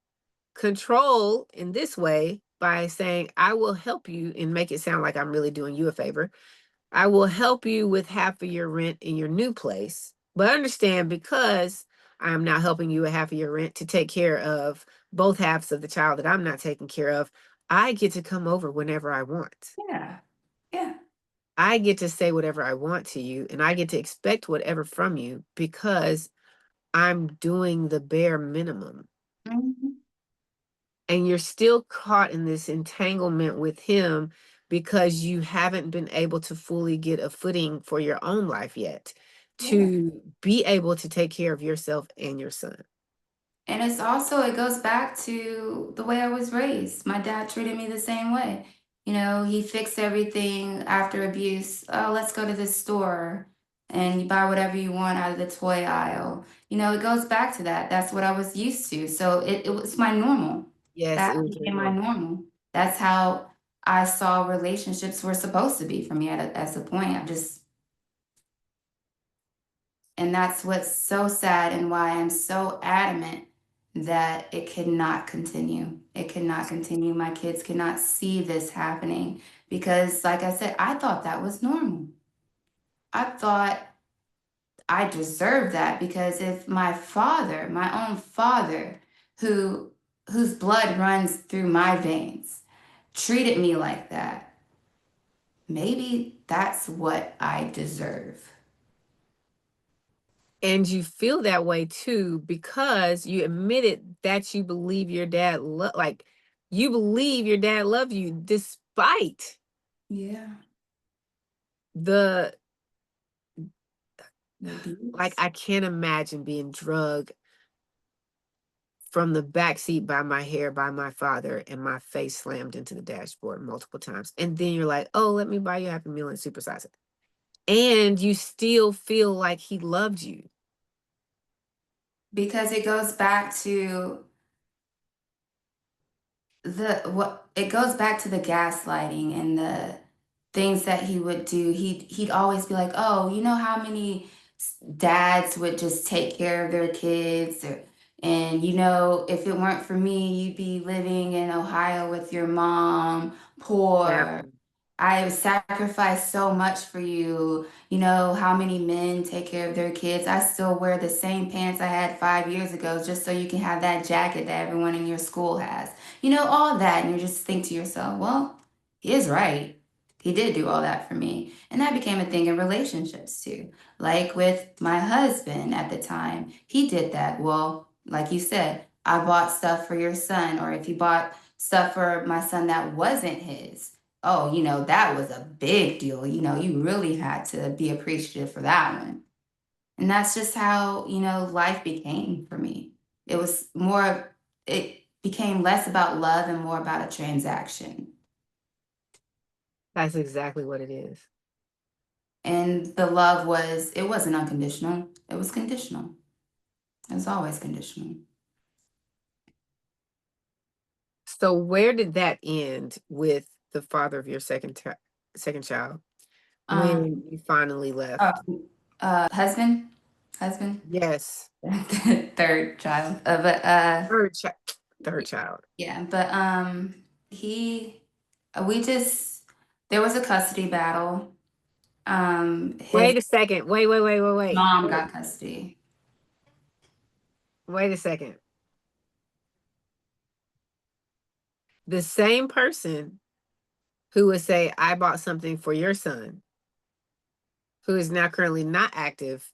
control in this way by saying, I will help you, and make it sound like I'm really doing you a favor. I will help you with half of your rent in your new place. But understand, because I am now helping you with half of your rent to take care of both halves of the child that I'm not taking care of, I get to come over whenever I want. Yeah. Yeah. I get to say whatever I want to you, and I get to expect whatever from you because I'm doing the bare minimum. Mhm. And you're still caught in this entanglement with him because you haven't been able to fully get a footing for your own life yet Yeah. to be able to take care of yourself and your son. And it's also, it goes back to the way I was raised. My dad treated me the same way. You know, he fixed everything after abuse. Oh, let's go to the store and you buy whatever you want out of the toy aisle. You know, it goes back to that. That's what I was used to. So it was my normal. Yes, That it was your became my normal. normal. That's how I saw relationships were supposed to be for me at a point. And that's what's so sad and why I'm so adamant that it cannot continue. It cannot continue. My kids cannot see this happening because, like I said, I thought that was normal. I thought I deserved that because if my father, my own father, who whose blood runs through my veins, treated me like that, maybe that's what I deserve. And you feel that way too because you admitted that you believe your dad like you believe your dad loved you despite Yeah. the like, Abuse. I can't imagine being drugged from the back seat by my hair by my father and my face slammed into the dashboard multiple times. And then you're like, oh, let me buy you a Happy Meal and supersize it. And you still feel like he loved you. Because it goes back to it goes back to the gaslighting and the things that he would do. He'd always be like, "Oh, you know how many dads would just take care of their kids, and you know, if it weren't for me, you'd be living in Ohio with your mom, poor. Exactly. I sacrificed so much for you. You know how many men take care of their kids. I still wear the same pants I had 5 years ago just so you can have that jacket that everyone in your school has. You know, all that. And you just think to yourself, well, he is right. He did do all that for me. And that became a thing in relationships too. Like with my husband at the time, he did that. Well, like you said, I bought stuff for your son, or if you bought stuff for my son that wasn't his, oh, you know, that was a big deal. You know, you really had to be appreciative for that one. And that's just how, you know, life became for me. It was more, it became less about love and more about a transaction. That's exactly what it is. And the love was, it wasn't unconditional, it was conditional. It was always conditional. So where did that end with the father of your second child when you finally Uh, left? husband, Yes. third child. Third child. Yeah, but he we just there was a custody battle. Wait His a second. Wait. mom got custody. Wait a second. The same person who would say, I bought something for your son, who is now currently not active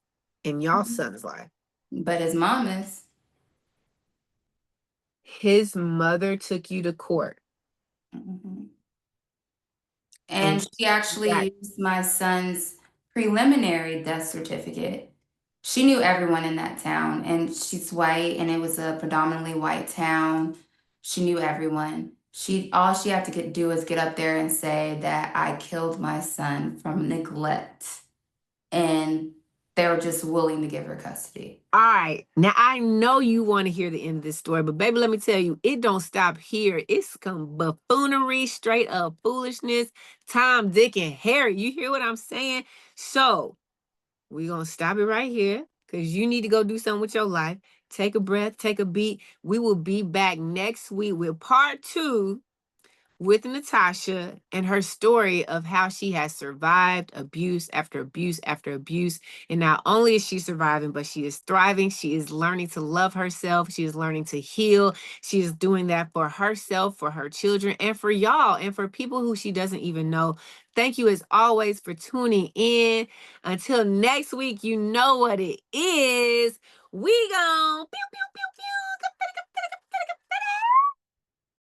in y'all's son's life. But his mom is. His mother took you to court. Mm-hmm. And she actually used my son's preliminary death certificate. She knew everyone in that town, and she's white, and it was a predominantly white town. She knew everyone. All she had to do was get up there and say that I killed my son from neglect, and they were just willing to give her custody. All right. Now, I know you want to hear the end of this story, but baby, let me tell you, it don't stop here. It's some buffoonery, straight up foolishness, Tom, Dick, and Harry. You hear what I'm saying? So we're going to stop it right here because you need to go do something with your life. Take a breath, take a beat. We will be back next week with part 2 with Natasha and her story of how she has survived abuse after abuse after abuse. And not only is she surviving, but she is thriving. She is learning to love herself. She is learning to heal. She is doing that for herself, for her children, and for y'all, and for people who she doesn't even know. Thank you as always for tuning in. Until next week, you know what it is. We gon' pew, pew.